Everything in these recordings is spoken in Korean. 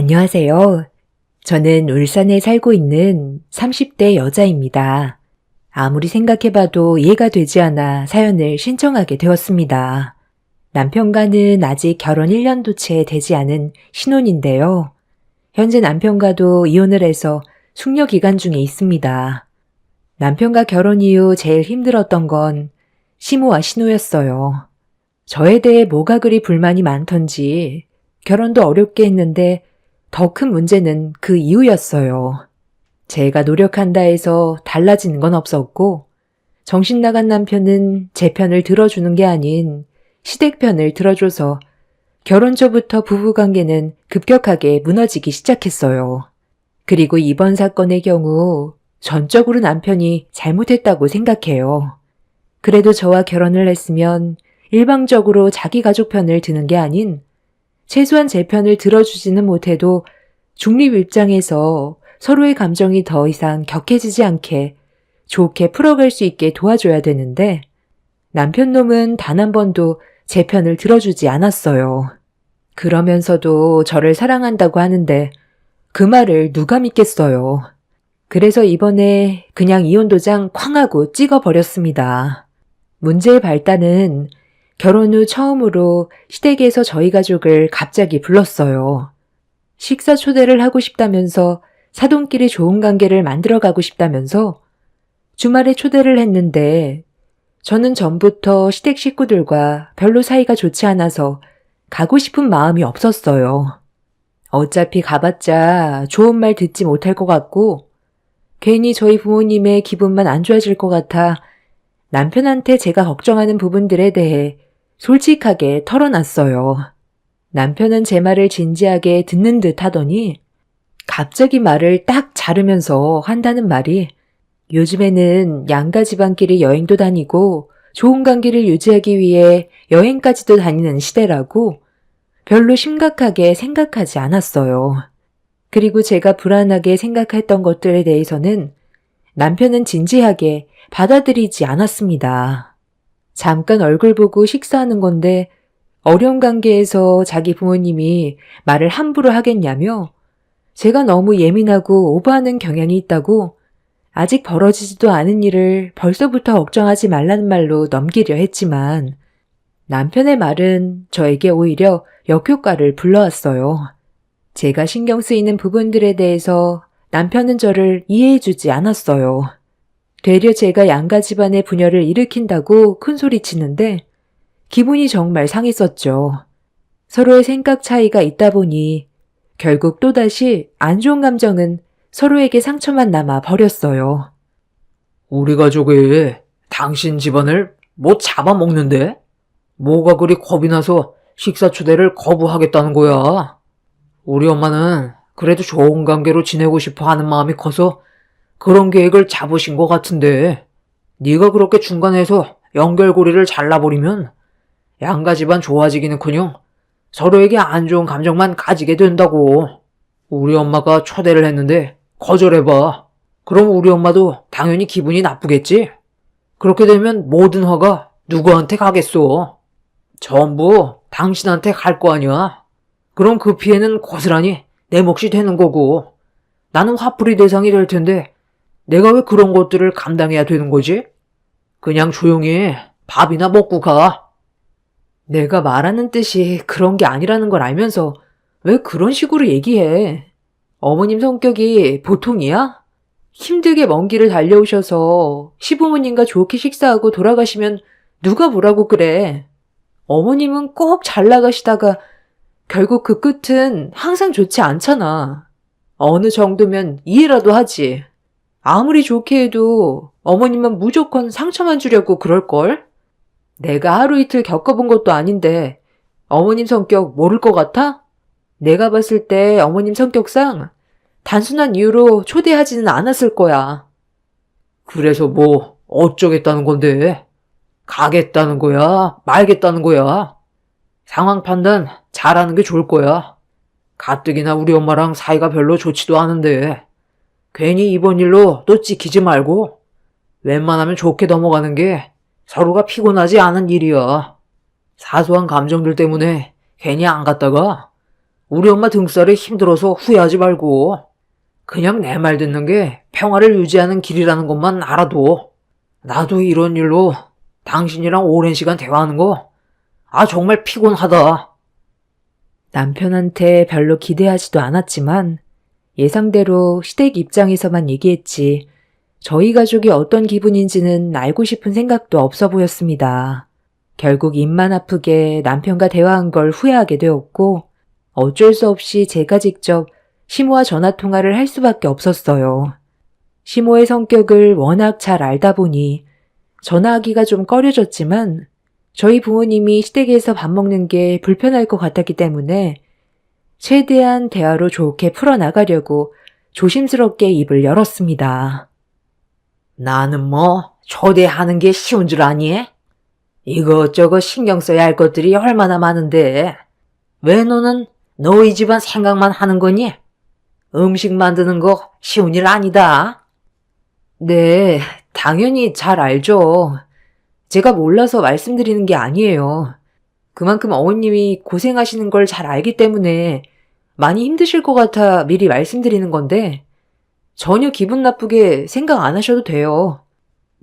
안녕하세요. 저는 울산에 살고 있는 30대 여자입니다. 아무리 생각해봐도 이해가 되지 않아 사연을 신청하게 되었습니다. 남편과는 아직 결혼 1년도 채 되지 않은 신혼인데요. 현재 남편과도 이혼을 해서 숙려 기간 중에 있습니다. 남편과 결혼 이후 제일 힘들었던 건 시모와 신호였어요. 저에 대해 뭐가 그리 불만이 많던지 결혼도 어렵게 했는데 더 큰 문제는 그 이유였어요. 제가 노력한다 해서 달라지는 건 없었고, 정신 나간 남편은 제 편을 들어주는 게 아닌 시댁 편을 들어줘서 결혼 초부터 부부관계는 급격하게 무너지기 시작했어요. 그리고 이번 사건의 경우 전적으로 남편이 잘못했다고 생각해요. 그래도 저와 결혼을 했으면 일방적으로 자기 가족 편을 드는 게 아닌 최소한 제 편을 들어주지는 못해도 중립 입장에서 서로의 감정이 더 이상 격해지지 않게 좋게 풀어갈 수 있게 도와줘야 되는데 남편 놈은 단 한 번도 제 편을 들어주지 않았어요. 그러면서도 저를 사랑한다고 하는데 그 말을 누가 믿겠어요. 그래서 이번에 그냥 이혼 도장 쾅 하고 찍어버렸습니다. 문제의 발단은 결혼 후 처음으로 시댁에서 저희 가족을 갑자기 불렀어요. 식사 초대를 하고 싶다면서 사돈끼리 좋은 관계를 만들어가고 싶다면서 주말에 초대를 했는데 저는 전부터 시댁 식구들과 별로 사이가 좋지 않아서 가고 싶은 마음이 없었어요. 어차피 가봤자 좋은 말 듣지 못할 것 같고 괜히 저희 부모님의 기분만 안 좋아질 것 같아 남편한테 제가 걱정하는 부분들에 대해 솔직하게 털어놨어요. 남편은 제 말을 진지하게 듣는 듯 하더니 갑자기 말을 딱 자르면서 한다는 말이 요즘에는 양가 집안끼리 여행도 다니고 좋은 관계를 유지하기 위해 여행까지도 다니는 시대라고 별로 심각하게 생각하지 않았어요. 그리고 제가 불안하게 생각했던 것들에 대해서는 남편은 진지하게 받아들이지 않았습니다. 잠깐 얼굴 보고 식사하는 건데 어려운 관계에서 자기 부모님이 말을 함부로 하겠냐며 제가 너무 예민하고 오버하는 경향이 있다고 아직 벌어지지도 않은 일을 벌써부터 걱정하지 말라는 말로 넘기려 했지만 남편의 말은 저에게 오히려 역효과를 불러왔어요. 제가 신경 쓰이는 부분들에 대해서 남편은 저를 이해해주지 않았어요. 되려 제가 양가 집안의 분열을 일으킨다고 큰소리치는데 기분이 정말 상했었죠. 서로의 생각 차이가 있다 보니 결국 또다시 안 좋은 감정은 서로에게 상처만 남아 버렸어요. 우리 가족이 당신 집안을 뭐 잡아먹는데? 뭐가 그리 겁이 나서 식사 초대를 거부하겠다는 거야? 우리 엄마는 그래도 좋은 관계로 지내고 싶어 하는 마음이 커서 그런 계획을 잡으신 것 같은데 네가 그렇게 중간에서 연결고리를 잘라버리면 양가 집안 좋아지기는커녕 서로에게 안 좋은 감정만 가지게 된다고. 우리 엄마가 초대를 했는데 거절해봐. 그럼 우리 엄마도 당연히 기분이 나쁘겠지? 그렇게 되면 모든 화가 누구한테 가겠어? 전부 당신한테 갈 거 아니야? 그럼 그 피해는 고스란히 내 몫이 되는 거고 나는 화풀이 대상이 될 텐데 내가 왜 그런 것들을 감당해야 되는 거지? 그냥 조용히 밥이나 먹고 가. 내가 말하는 뜻이 그런 게 아니라는 걸 알면서 왜 그런 식으로 얘기해? 어머님 성격이 보통이야? 힘들게 먼 길을 달려오셔서 시부모님과 좋게 식사하고 돌아가시면 누가 뭐라고 그래? 어머님은 꼭 잘 나가시다가 결국 그 끝은 항상 좋지 않잖아. 어느 정도면 이해라도 하지. 아무리 좋게 해도 어머님은 무조건 상처만 주려고 그럴걸? 내가 하루 이틀 겪어본 것도 아닌데 어머님 성격 모를 것 같아? 내가 봤을 때 어머님 성격상 단순한 이유로 초대하지는 않았을 거야. 그래서 뭐 어쩌겠다는 건데? 가겠다는 거야? 말겠다는 거야? 상황 판단 잘하는 게 좋을 거야. 가뜩이나 우리 엄마랑 사이가 별로 좋지도 않은데 괜히 이번 일로 또 찍히지 말고 웬만하면 좋게 넘어가는 게 서로가 피곤하지 않은 일이야. 사소한 감정들 때문에 괜히 안 갔다가 우리 엄마 등살이 힘들어서 후회하지 말고 그냥 내 말 듣는 게 평화를 유지하는 길이라는 것만 알아도 나도 이런 일로 당신이랑 오랜 시간 대화하는 거 정말 피곤하다. 남편한테 별로 기대하지도 않았지만 예상대로 시댁 입장에서만 얘기했지 저희 가족이 어떤 기분인지는 알고 싶은 생각도 없어 보였습니다. 결국 입만 아프게 남편과 대화한 걸 후회하게 되었고 어쩔 수 없이 제가 직접 시모와 전화통화를 할 수밖에 없었어요. 시모의 성격을 워낙 잘 알다 보니 전화하기가 좀 꺼려졌지만 저희 부모님이 시댁에서 밥 먹는 게 불편할 것 같았기 때문에 최대한 대화로 좋게 풀어나가려고 조심스럽게 입을 열었습니다. 나는 뭐 초대하는 게 쉬운 줄 아니? 이것저것 신경 써야 할 것들이 얼마나 많은데 왜 너는 너희 집안 생각만 하는 거니? 음식 만드는 거 쉬운 일 아니다. 네, 당연히 잘 알죠. 제가 몰라서 말씀드리는 게 아니에요. 그만큼 어머님이 고생하시는 걸 잘 알기 때문에 많이 힘드실 것 같아 미리 말씀드리는 건데 전혀 기분 나쁘게 생각 안 하셔도 돼요.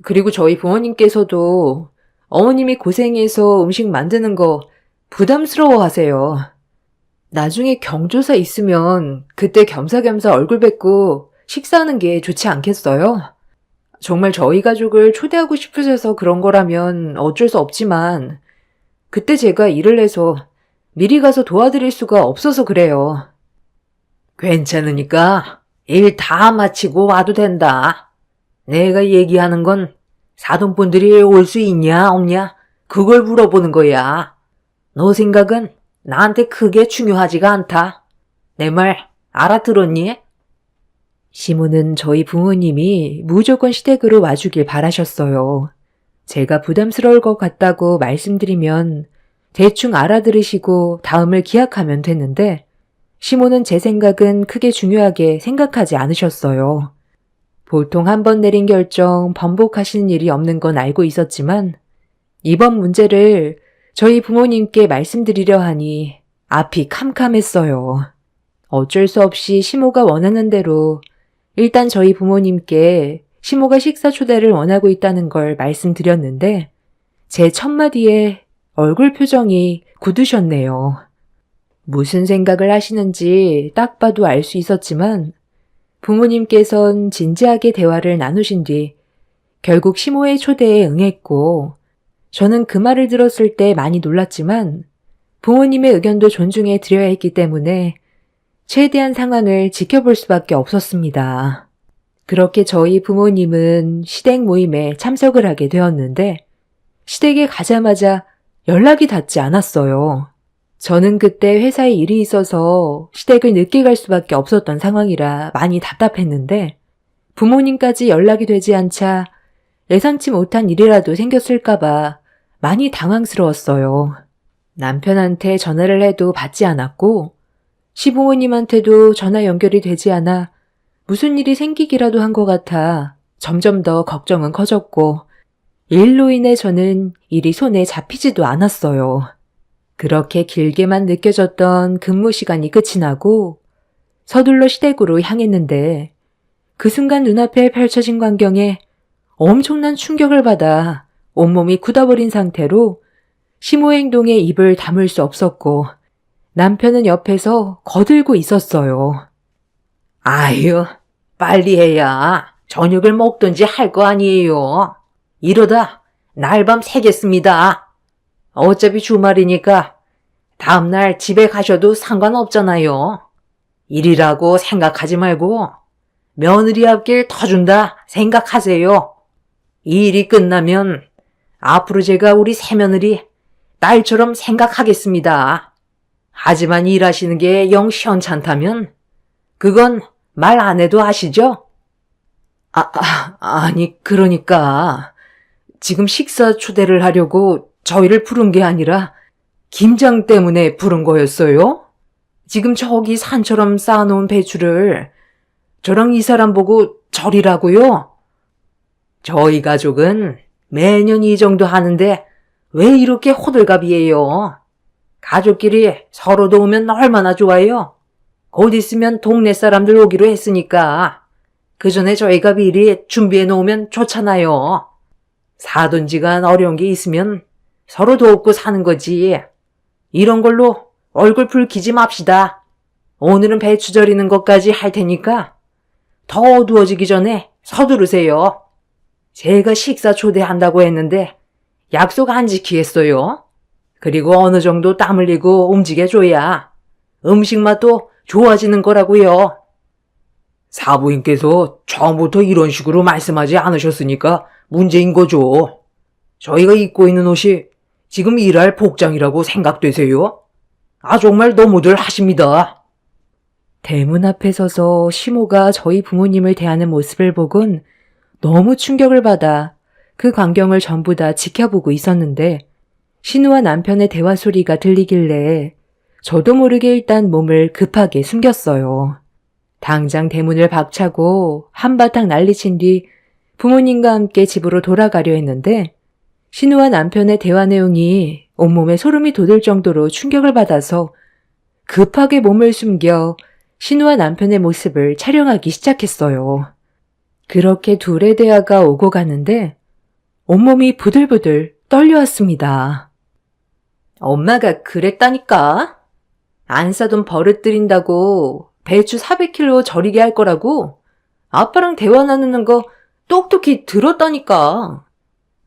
그리고 저희 부모님께서도 어머님이 고생해서 음식 만드는 거 부담스러워 하세요. 나중에 경조사 있으면 그때 겸사겸사 얼굴 뵙고 식사하는 게 좋지 않겠어요? 정말 저희 가족을 초대하고 싶으셔서 그런 거라면 어쩔 수 없지만 그때 제가 일을 해서 미리 가서 도와드릴 수가 없어서 그래요. 괜찮으니까 일 다 마치고 와도 된다. 내가 얘기하는 건 사돈분들이 올 수 있냐 없냐 그걸 물어보는 거야. 너 생각은 나한테 크게 중요하지가 않다. 내 말 알아들었니? 시모는 저희 부모님이 무조건 시댁으로 와주길 바라셨어요. 제가 부담스러울 것 같다고 말씀드리면 대충 알아들으시고 다음을 기약하면 됐는데 시모는 제 생각은 크게 중요하게 생각하지 않으셨어요. 보통 한 번 내린 결정 번복하시는 일이 없는 건 알고 있었지만 이번 문제를 저희 부모님께 말씀드리려 하니 앞이 캄캄했어요. 어쩔 수 없이 시모가 원하는 대로 일단 저희 부모님께 시모가 식사 초대를 원하고 있다는 걸 말씀드렸는데 제 첫마디에 얼굴 표정이 굳으셨네요. 무슨 생각을 하시는지 딱 봐도 알 수 있었지만 부모님께선 진지하게 대화를 나누신 뒤 결국 시모의 초대에 응했고 저는 그 말을 들었을 때 많이 놀랐지만 부모님의 의견도 존중해 드려야 했기 때문에 최대한 상황을 지켜볼 수밖에 없었습니다. 그렇게 저희 부모님은 시댁 모임에 참석을 하게 되었는데 시댁에 가자마자 연락이 닿지 않았어요. 저는 그때 회사에 일이 있어서 시댁을 늦게 갈 수밖에 없었던 상황이라 많이 답답했는데 부모님까지 연락이 되지 않자 예상치 못한 일이라도 생겼을까봐 많이 당황스러웠어요. 남편한테 전화를 해도 받지 않았고 시부모님한테도 전화 연결이 되지 않아 무슨 일이 생기기라도 한 것 같아 점점 더 걱정은 커졌고 일로 인해 저는 일이 손에 잡히지도 않았어요. 그렇게 길게만 느껴졌던 근무 시간이 끝이 나고 서둘러 시댁으로 향했는데 그 순간 눈앞에 펼쳐진 광경에 엄청난 충격을 받아 온몸이 굳어버린 상태로 시모 행동에 입을 다물 수 없었고 남편은 옆에서 거들고 있었어요. 아유, 빨리 해야 저녁을 먹든지 할 거 아니에요. 이러다 날밤 새겠습니다. 어차피 주말이니까 다음날 집에 가셔도 상관없잖아요. 일이라고 생각하지 말고 며느리 앞길 터준다 생각하세요. 이 일이 끝나면 앞으로 제가 우리 새며느리 딸처럼 생각하겠습니다. 하지만 일하시는 게 영 시원찮다면 그건 말 안 해도 아시죠? 아니 그러니까 지금 식사 초대를 하려고 저희를 부른 게 아니라 김장 때문에 부른 거였어요? 지금 저기 산처럼 쌓아놓은 배추를 저랑 이 사람 보고 절이라고요? 저희 가족은 매년 이 정도 하는데 왜 이렇게 호들갑이에요? 가족끼리 서로 도우면 얼마나 좋아요. 곧 있으면 동네 사람들 오기로 했으니까 그 전에 저희가 미리 준비해 놓으면 좋잖아요. 사돈지간 어려운 게 있으면 서로 돕고 사는 거지. 이런 걸로 얼굴 붉히지 맙시다. 오늘은 배추 절이는 것까지 할 테니까 더 어두워지기 전에 서두르세요. 제가 식사 초대한다고 했는데 약속 안 지키겠어요. 그리고 어느 정도 땀 흘리고 움직여줘야 음식 맛도 좋아지는 거라고요. 사부인께서 처음부터 이런 식으로 말씀하지 않으셨으니까 문제인 거죠. 저희가 입고 있는 옷이 지금 일할 복장이라고 생각되세요? 정말 너무들 하십니다. 대문 앞에 서서 시모가 저희 부모님을 대하는 모습을 보곤 너무 충격을 받아 그 광경을 전부 다 지켜보고 있었는데 신우와 남편의 대화 소리가 들리길래 저도 모르게 일단 몸을 급하게 숨겼어요. 당장 대문을 박차고 한바탕 난리친 뒤 부모님과 함께 집으로 돌아가려 했는데 신우와 남편의 대화 내용이 온몸에 소름이 돋을 정도로 충격을 받아서 급하게 몸을 숨겨 신우와 남편의 모습을 촬영하기 시작했어요. 그렇게 둘의 대화가 오고 가는데 온몸이 부들부들 떨려왔습니다. 엄마가 그랬다니까. 안 사돈 버릇 들인다고 배추 400kg 절이게 할 거라고 아빠랑 대화 나누는 거 똑똑히 들었다니까.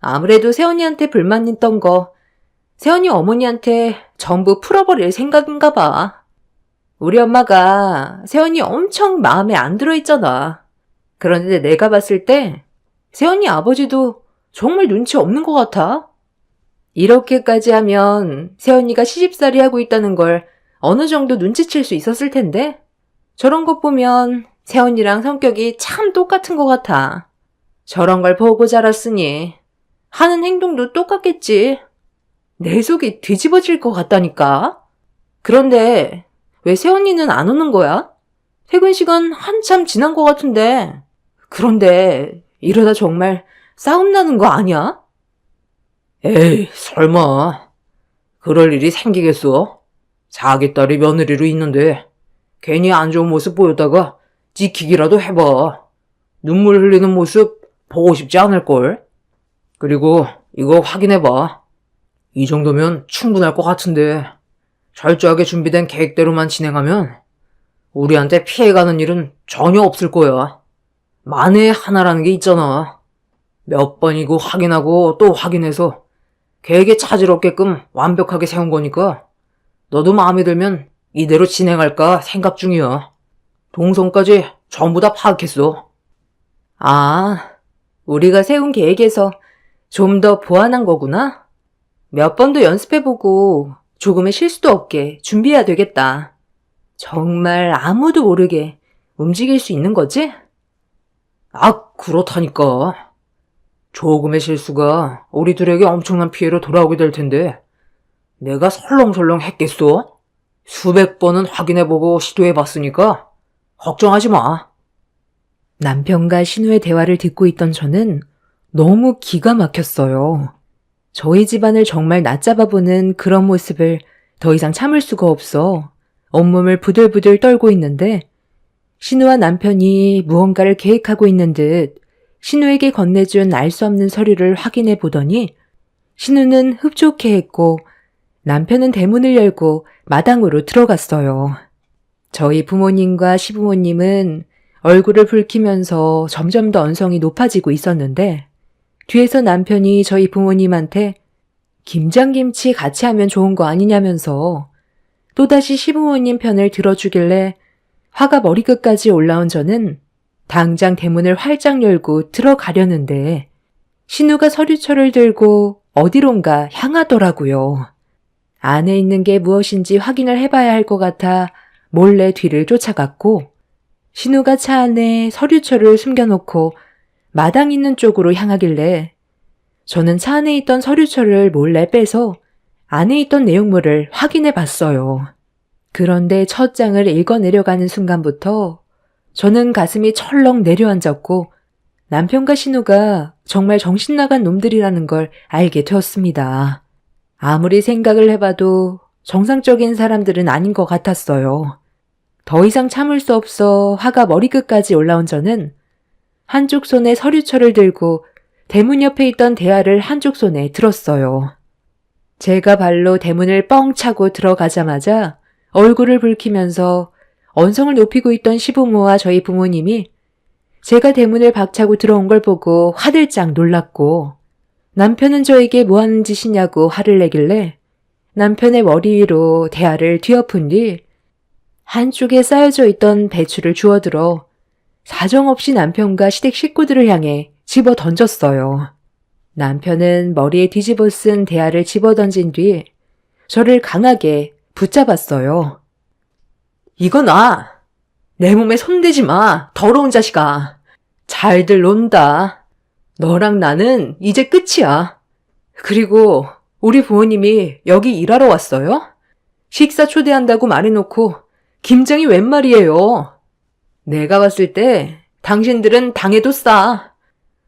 아무래도 새언니한테 불만 있던 거 새언니 어머니한테 전부 풀어버릴 생각인가 봐. 우리 엄마가 새언니 엄청 마음에 안 들어있잖아. 그런데 내가 봤을 때 새언니 아버지도 정말 눈치 없는 것 같아. 이렇게까지 하면 새언니가 시집살이 하고 있다는 걸 어느 정도 눈치챌 수 있었을 텐데 저런 것 보면 새언니랑 성격이 참 똑같은 것 같아. 저런 걸 보고 자랐으니 하는 행동도 똑같겠지. 내 속이 뒤집어질 것 같다니까. 그런데 왜 새언니는 안 오는 거야? 퇴근 시간 한참 지난 것 같은데. 그런데 이러다 정말 싸움 나는 거 아니야? 에이, 설마. 그럴 일이 생기겠어? 자기 딸이 며느리로 있는데 괜히 안 좋은 모습 보였다가 지키기라도 해봐. 눈물 흘리는 모습 보고 싶지 않을걸? 그리고 이거 확인해봐. 이 정도면 충분할 것 같은데 철저하게 준비된 계획대로만 진행하면 우리한테 피해가는 일은 전혀 없을 거야. 만에 하나라는 게 있잖아. 몇 번이고 확인하고 또 확인해서 계획에 차질 없게끔 완벽하게 세운 거니까 너도 마음에 들면 이대로 진행할까 생각 중이야. 동선까지 전부 다 파악했어. 우리가 세운 계획에서 좀 더 보완한 거구나. 몇 번도 연습해보고 조금의 실수도 없게 준비해야 되겠다. 정말 아무도 모르게 움직일 수 있는 거지? 그렇다니까. 조금의 실수가 우리 둘에게 엄청난 피해로 돌아오게 될 텐데 내가 설렁설렁 했겠어? 수백 번은 확인해보고 시도해봤으니까 걱정하지 마. 남편과 신우의 대화를 듣고 있던 저는 너무 기가 막혔어요. 저희 집안을 정말 낮잡아보는 그런 모습을 더 이상 참을 수가 없어 온몸을 부들부들 떨고 있는데 신우와 남편이 무언가를 계획하고 있는 듯 신우에게 건네준 알 수 없는 서류를 확인해 보더니 신우는 흡족해 했고 남편은 대문을 열고 마당으로 들어갔어요. 저희 부모님과 시부모님은 얼굴을 붉히면서 점점 더 언성이 높아지고 있었는데 뒤에서 남편이 저희 부모님한테 김장김치 같이 하면 좋은 거 아니냐면서 또다시 시부모님 편을 들어주길래 화가 머리끝까지 올라온 저는 당장 대문을 활짝 열고 들어가려는데 신우가 서류철을 들고 어디론가 향하더라고요. 안에 있는 게 무엇인지 확인을 해봐야 할 것 같아 몰래 뒤를 쫓아갔고 신우가 차 안에 서류철을 숨겨놓고 마당 있는 쪽으로 향하길래 저는 차 안에 있던 서류철을 몰래 빼서 안에 있던 내용물을 확인해 봤어요. 그런데 첫 장을 읽어내려가는 순간부터 저는 가슴이 철렁 내려앉았고 남편과 신우가 정말 정신나간 놈들이라는 걸 알게 되었습니다. 아무리 생각을 해봐도 정상적인 사람들은 아닌 것 같았어요. 더 이상 참을 수 없어 화가 머리끝까지 올라온 저는 한쪽 손에 서류철을 들고 대문 옆에 있던 대야를 한쪽 손에 들었어요. 제가 발로 대문을 뻥 차고 들어가자마자 얼굴을 붉히면서 언성을 높이고 있던 시부모와 저희 부모님이 제가 대문을 박차고 들어온 걸 보고 화들짝 놀랐고 남편은 저에게 뭐 하는 짓이냐고 화를 내길래 남편의 머리 위로 대야를 뒤엎은 뒤 한쪽에 쌓여져 있던 배추를 주워들어 사정없이 남편과 시댁 식구들을 향해 집어 던졌어요. 남편은 머리에 뒤집어 쓴 대야를 집어 던진 뒤 저를 강하게 붙잡았어요. 이거 놔! 내 몸에 손대지 마! 더러운 자식아! 잘들 논다. 너랑 나는 이제 끝이야. 그리고 우리 부모님이 여기 일하러 왔어요? 식사 초대한다고 말해놓고 김장이 웬 말이에요. 내가 봤을 때 당신들은 당해도 싸.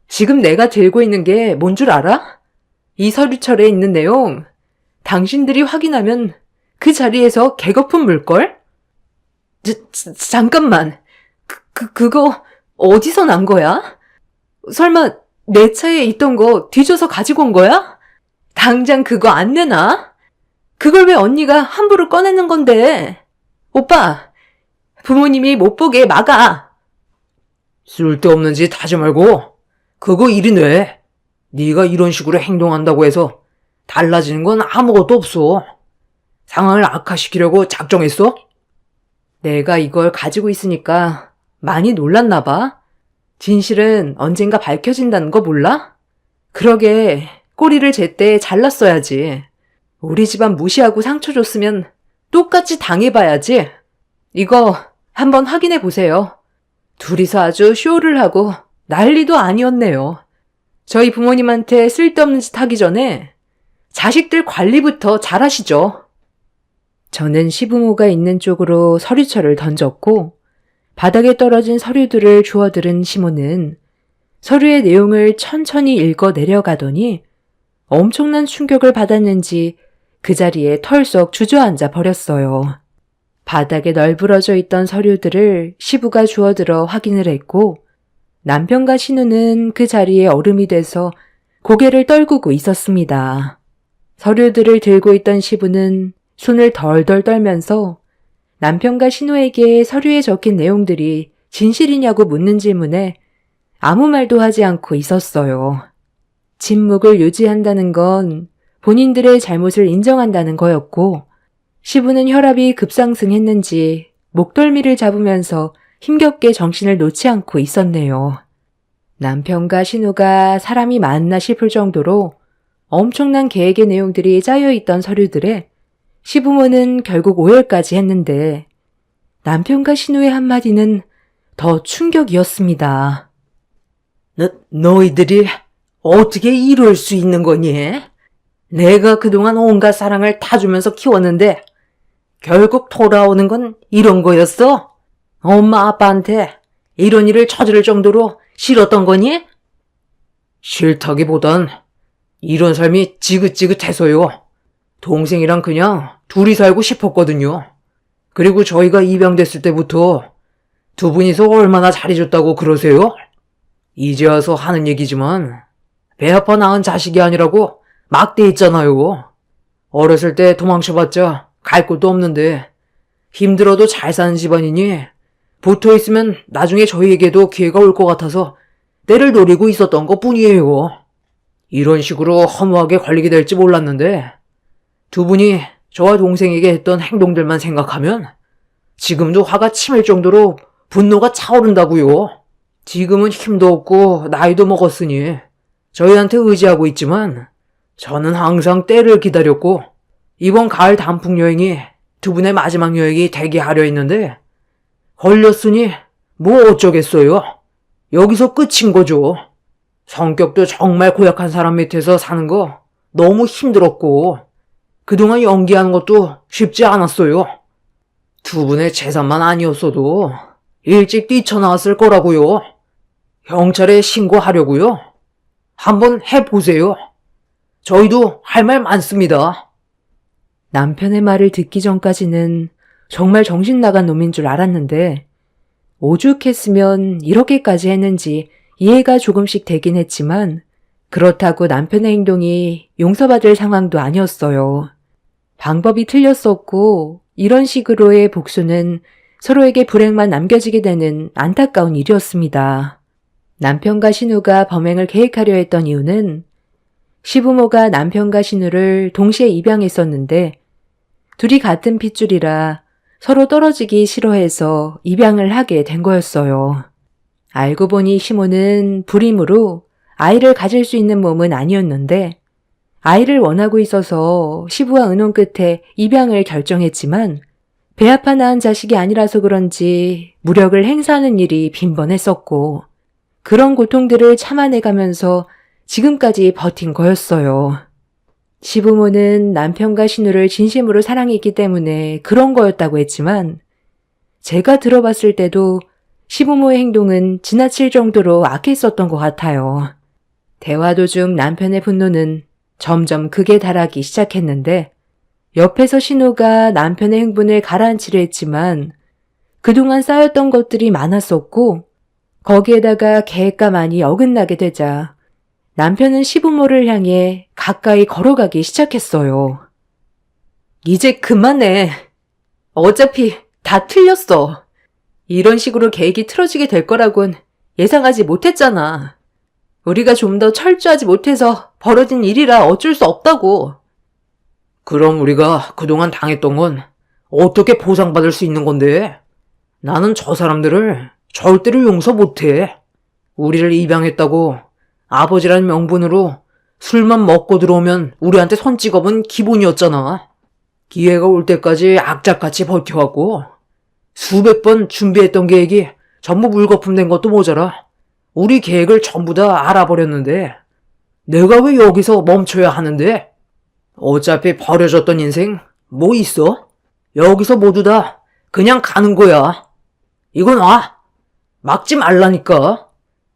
지금 내가 들고 있는 게 뭔 줄 알아? 이 서류철에 있는 내용 당신들이 확인하면 그 자리에서 개거품 물걸? 잠깐만. 그거 어디서 난 거야? 설마 내 차에 있던 거 뒤져서 가지고 온 거야? 당장 그거 안 내놔? 그걸 왜 언니가 함부로 꺼내는 건데? 오빠, 부모님이 못 보게 막아. 쓸데없는 짓 하지 말고 그거 이리 내. 네가 이런 식으로 행동한다고 해서 달라지는 건 아무것도 없어. 상황을 악화시키려고 작정했어? 내가 이걸 가지고 있으니까 많이 놀랐나 봐. 진실은 언젠가 밝혀진다는 거 몰라? 그러게 꼬리를 제때 잘랐어야지. 우리 집안 무시하고 상처 줬으면 똑같이 당해봐야지. 이거 한번 확인해 보세요. 둘이서 아주 쇼를 하고 난리도 아니었네요. 저희 부모님한테 쓸데없는 짓 하기 전에 자식들 관리부터 잘하시죠. 저는 시부모가 있는 쪽으로 서류철을 던졌고 바닥에 떨어진 서류들을 주워들은 시모는 서류의 내용을 천천히 읽어 내려가더니 엄청난 충격을 받았는지 그 자리에 털썩 주저앉아 버렸어요. 바닥에 널브러져 있던 서류들을 시부가 주워들어 확인을 했고 남편과 신우는 그 자리에 얼음이 돼서 고개를 떨구고 있었습니다. 서류들을 들고 있던 시부는 손을 덜덜 떨면서 남편과 신우에게 서류에 적힌 내용들이 진실이냐고 묻는 질문에 아무 말도 하지 않고 있었어요. 침묵을 유지한다는 건 본인들의 잘못을 인정한다는 거였고 시부는 혈압이 급상승했는지 목덜미를 잡으면서 힘겹게 정신을 놓지 않고 있었네요. 남편과 신우가 사람이 맞나 싶을 정도로 엄청난 계획의 내용들이 짜여있던 서류들에 시부모는 결국 오열까지 했는데 남편과 신우의 한마디는 더 충격이었습니다. 너희들이 어떻게 이럴 수 있는 거니? 내가 그동안 온갖 사랑을 다 주면서 키웠는데 결국 돌아오는 건 이런 거였어? 엄마 아빠한테 이런 일을 저지를 정도로 싫었던 거니? 싫다기보단 이런 삶이 지긋지긋해서요. 동생이랑 그냥 둘이 살고 싶었거든요. 그리고 저희가 입양됐을 때부터 두 분이서 얼마나 잘해줬다고 그러세요? 이제 와서 하는 얘기지만 배 아파 낳은 자식이 아니라고 막대했잖아요. 어렸을 때 도망쳐봤자 갈 곳도 없는데 힘들어도 잘 사는 집안이니 붙어있으면 나중에 저희에게도 기회가 올 것 같아서 때를 노리고 있었던 것 뿐이에요. 이런 식으로 허무하게 걸리게 될지 몰랐는데 두 분이 저와 동생에게 했던 행동들만 생각하면 지금도 화가 치밀 정도로 분노가 차오른다고요. 지금은 힘도 없고 나이도 먹었으니 저희한테 의지하고 있지만 저는 항상 때를 기다렸고 이번 가을 단풍 여행이 두 분의 마지막 여행이 되게 하려 했는데 걸렸으니 뭐 어쩌겠어요. 여기서 끝인 거죠. 성격도 정말 고약한 사람 밑에서 사는 거 너무 힘들었고 그동안 연기하는 것도 쉽지 않았어요. 두 분의 재산만 아니었어도 일찍 뛰쳐나왔을 거라고요. 경찰에 신고하려고요. 한번 해보세요. 저희도 할 말 많습니다. 남편의 말을 듣기 전까지는 정말 정신 나간 놈인 줄 알았는데 오죽했으면 이렇게까지 했는지 이해가 조금씩 되긴 했지만 그렇다고 남편의 행동이 용서받을 상황도 아니었어요. 방법이 틀렸었고 이런 식으로의 복수는 서로에게 불행만 남겨지게 되는 안타까운 일이었습니다. 남편과 신우가 범행을 계획하려 했던 이유는 시부모가 남편과 신우를 동시에 입양했었는데 둘이 같은 핏줄이라 서로 떨어지기 싫어해서 입양을 하게 된 거였어요. 알고 보니 시모는 불임으로 아이를 가질 수 있는 몸은 아니었는데 아이를 원하고 있어서 시부와 의논 끝에 입양을 결정했지만 배 아파 낳은 자식이 아니라서 그런지 무력을 행사하는 일이 빈번했었고 그런 고통들을 참아내가면서 지금까지 버틴 거였어요. 시부모는 남편과 신우를 진심으로 사랑했기 때문에 그런 거였다고 했지만 제가 들어봤을 때도 시부모의 행동은 지나칠 정도로 악했었던 것 같아요. 대화 도중 남편의 분노는 점점 극에 달하기 시작했는데 옆에서 신우가 남편의 흥분을 가라앉히려 했지만 그동안 쌓였던 것들이 많았었고 거기에다가 계획과만이 어긋나게 되자 남편은 시부모를 향해 가까이 걸어가기 시작했어요. 이제 그만해. 어차피 다 틀렸어. 이런 식으로 계획이 틀어지게 될 거라곤 예상하지 못했잖아. 우리가 좀 더 철저하지 못해서 벌어진 일이라 어쩔 수 없다고. 그럼 우리가 그동안 당했던 건 어떻게 보상받을 수 있는 건데? 나는 저 사람들을 절대로 용서 못해. 우리를 입양했다고 아버지란 명분으로 술만 먹고 들어오면 우리한테 손 찍어본 기본이었잖아. 기회가 올 때까지 악착같이 버텨왔고 수백 번 준비했던 계획이 전부 물거품 된 것도 모자라 우리 계획을 전부 다 알아버렸는데 내가 왜 여기서 멈춰야 하는데? 어차피 버려졌던 인생 뭐 있어? 여기서 모두 다 그냥 가는 거야. 이건 와. 막지 말라니까.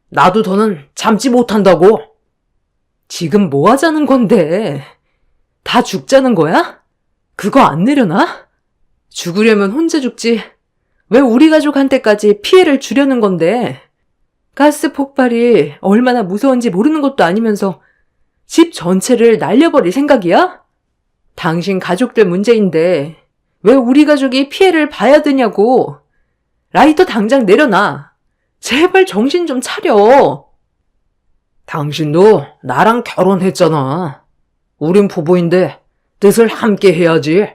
나도 더는 참지 못한다고. 지금 뭐 하자는 건데? 다 죽자는 거야? 그거 안 내려놔? 죽으려면 혼자 죽지. 왜 우리 가족한테까지 피해를 주려는 건데? 가스 폭발이 얼마나 무서운지 모르는 것도 아니면서 집 전체를 날려버릴 생각이야? 당신 가족들 문제인데 왜 우리 가족이 피해를 봐야 되냐고. 라이터 당장 내려놔. 제발 정신 좀 차려. 당신도 나랑 결혼했잖아. 우린 부부인데 뜻을 함께 해야지.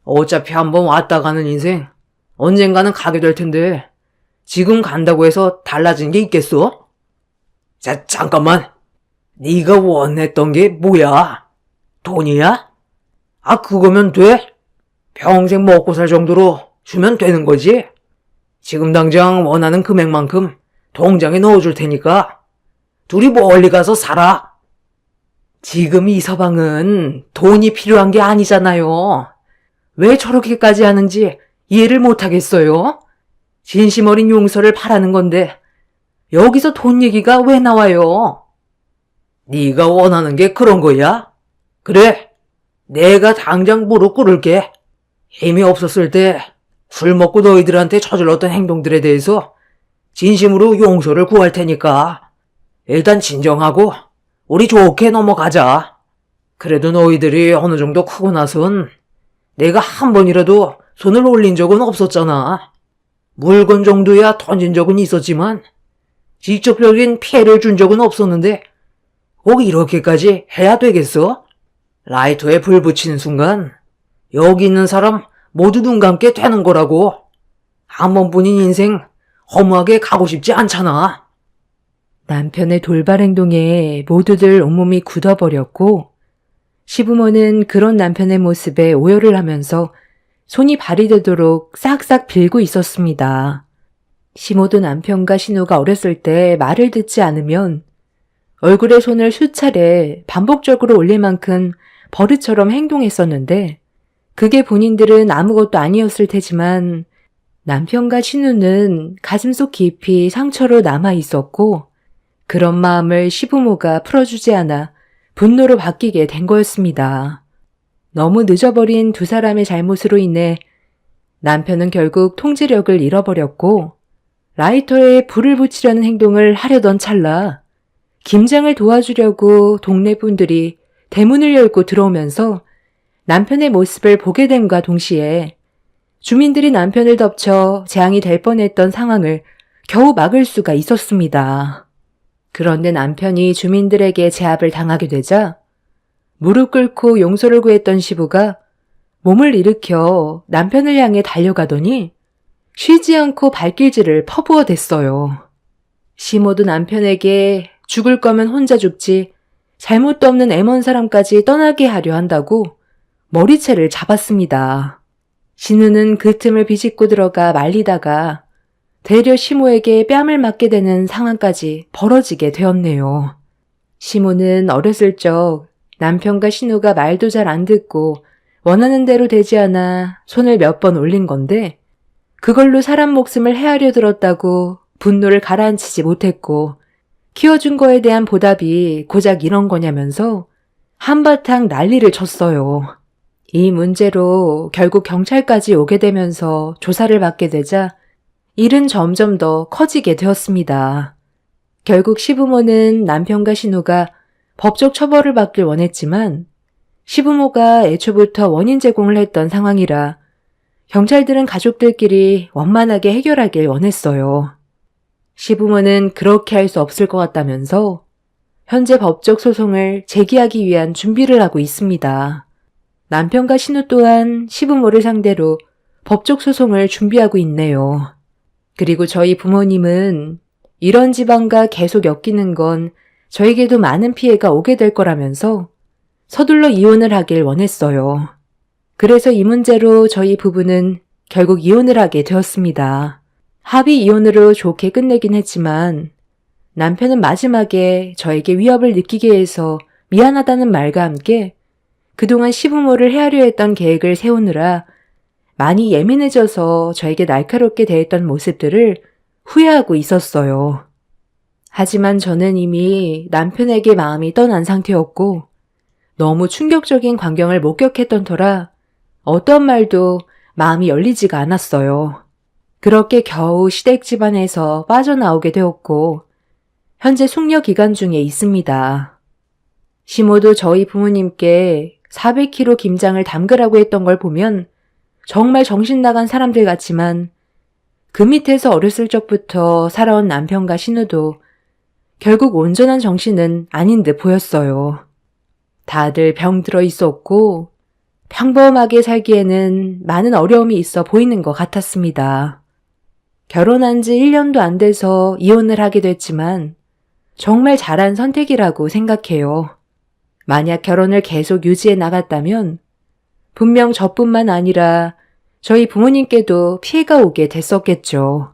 어차피 한번 왔다 가는 인생 언젠가는 가게 될 텐데 지금 간다고 해서 달라진 게 있겠어? 자, 잠깐만. 네가 원했던 게 뭐야? 돈이야? 아, 그거면 돼? 평생 먹고 살 정도로 주면 되는 거지? 지금 당장 원하는 금액만큼 통장에 넣어줄 테니까 둘이 멀리 가서 살아. 지금 이 서방은 돈이 필요한 게 아니잖아요. 왜 저렇게까지 하는지 이해를 못하겠어요? 진심 어린 용서를 바라는 건데 여기서 돈 얘기가 왜 나와요? 네가 원하는 게 그런 거야? 그래, 내가 당장 무릎 꿇을게. 힘이 없었을 때 술 먹고 너희들한테 저질렀던 행동들에 대해서 진심으로 용서를 구할 테니까 일단 진정하고 우리 좋게 넘어가자. 그래도 너희들이 어느 정도 크고 나선 내가 한 번이라도 손을 올린 적은 없었잖아. 물건 정도야 던진 적은 있었지만 직접적인 피해를 준 적은 없었는데 꼭 이렇게까지 해야 되겠어? 라이터에 불 붙이는 순간 여기 있는 사람 모두 눈 감게 되는 거라고. 한 번뿐인 인생 허무하게 가고 싶지 않잖아. 남편의 돌발 행동에 모두들 온몸이 굳어버렸고 시부모는 그런 남편의 모습에 오열을 하면서 손이 발이 되도록 싹싹 빌고 있었습니다. 시모도 남편과 신우가 어렸을 때 말을 듣지 않으면 얼굴에 손을 수차례 반복적으로 올릴 만큼 버릇처럼 행동했었는데 그게 본인들은 아무것도 아니었을 테지만 남편과 신우는 가슴속 깊이 상처로 남아 있었고 그런 마음을 시부모가 풀어주지 않아 분노로 바뀌게 된 거였습니다. 너무 늦어버린 두 사람의 잘못으로 인해 남편은 결국 통제력을 잃어버렸고 라이터에 불을 붙이려는 행동을 하려던 찰나 김장을 도와주려고 동네 분들이 대문을 열고 들어오면서 남편의 모습을 보게 됨과 동시에 주민들이 남편을 덮쳐 재앙이 될 뻔했던 상황을 겨우 막을 수가 있었습니다. 그런데 남편이 주민들에게 제압을 당하게 되자 무릎 꿇고 용서를 구했던 시부가 몸을 일으켜 남편을 향해 달려가더니 쉬지 않고 발길질을 퍼부어댔어요. 시모도 남편에게 죽을 거면 혼자 죽지 잘못도 없는 애먼 사람까지 떠나게 하려 한다고 머리채를 잡았습니다. 신우는 그 틈을 비집고 들어가 말리다가 되려 시모에게 뺨을 맞게 되는 상황까지 벌어지게 되었네요. 시모는 어렸을 적 남편과 신우가 말도 잘 안 듣고 원하는 대로 되지 않아 손을 몇 번 올린 건데 그걸로 사람 목숨을 헤아려 들었다고 분노를 가라앉히지 못했고 키워준 거에 대한 보답이 고작 이런 거냐면서 한바탕 난리를 쳤어요. 이 문제로 결국 경찰까지 오게 되면서 조사를 받게 되자 일은 점점 더 커지게 되었습니다. 결국 시부모는 남편과 신우가 법적 처벌을 받길 원했지만 시부모가 애초부터 원인 제공을 했던 상황이라 경찰들은 가족들끼리 원만하게 해결하길 원했어요. 시부모는 그렇게 할 수 없을 것 같다면서 현재 법적 소송을 제기하기 위한 준비를 하고 있습니다. 남편과 신우 또한 시부모를 상대로 법적 소송을 준비하고 있네요. 그리고 저희 부모님은 이런 집안과 계속 엮이는 건 저에게도 많은 피해가 오게 될 거라면서 서둘러 이혼을 하길 원했어요. 그래서 이 문제로 저희 부부는 결국 이혼을 하게 되었습니다. 합의 이혼으로 좋게 끝내긴 했지만 남편은 마지막에 저에게 위협을 느끼게 해서 미안하다는 말과 함께 그동안 시부모를 헤아려 했던 계획을 세우느라 많이 예민해져서 저에게 날카롭게 대했던 모습들을 후회하고 있었어요. 하지만 저는 이미 남편에게 마음이 떠난 상태였고 너무 충격적인 광경을 목격했던 터라 어떤 말도 마음이 열리지가 않았어요. 그렇게 겨우 시댁 집안에서 빠져나오게 되었고 현재 숙려 기간 중에 있습니다. 시모도 저희 부모님께 400kg 김장을 담그라고 했던 걸 보면 정말 정신 나간 사람들 같지만 그 밑에서 어렸을 적부터 살아온 남편과 신우도 결국 온전한 정신은 아닌 듯 보였어요. 다들 병들어 있었고 평범하게 살기에는 많은 어려움이 있어 보이는 것 같았습니다. 결혼한 지 1년도 안 돼서 이혼을 하게 됐지만 정말 잘한 선택이라고 생각해요. 만약 결혼을 계속 유지해 나갔다면 분명 저뿐만 아니라 저희 부모님께도 피해가 오게 됐었겠죠.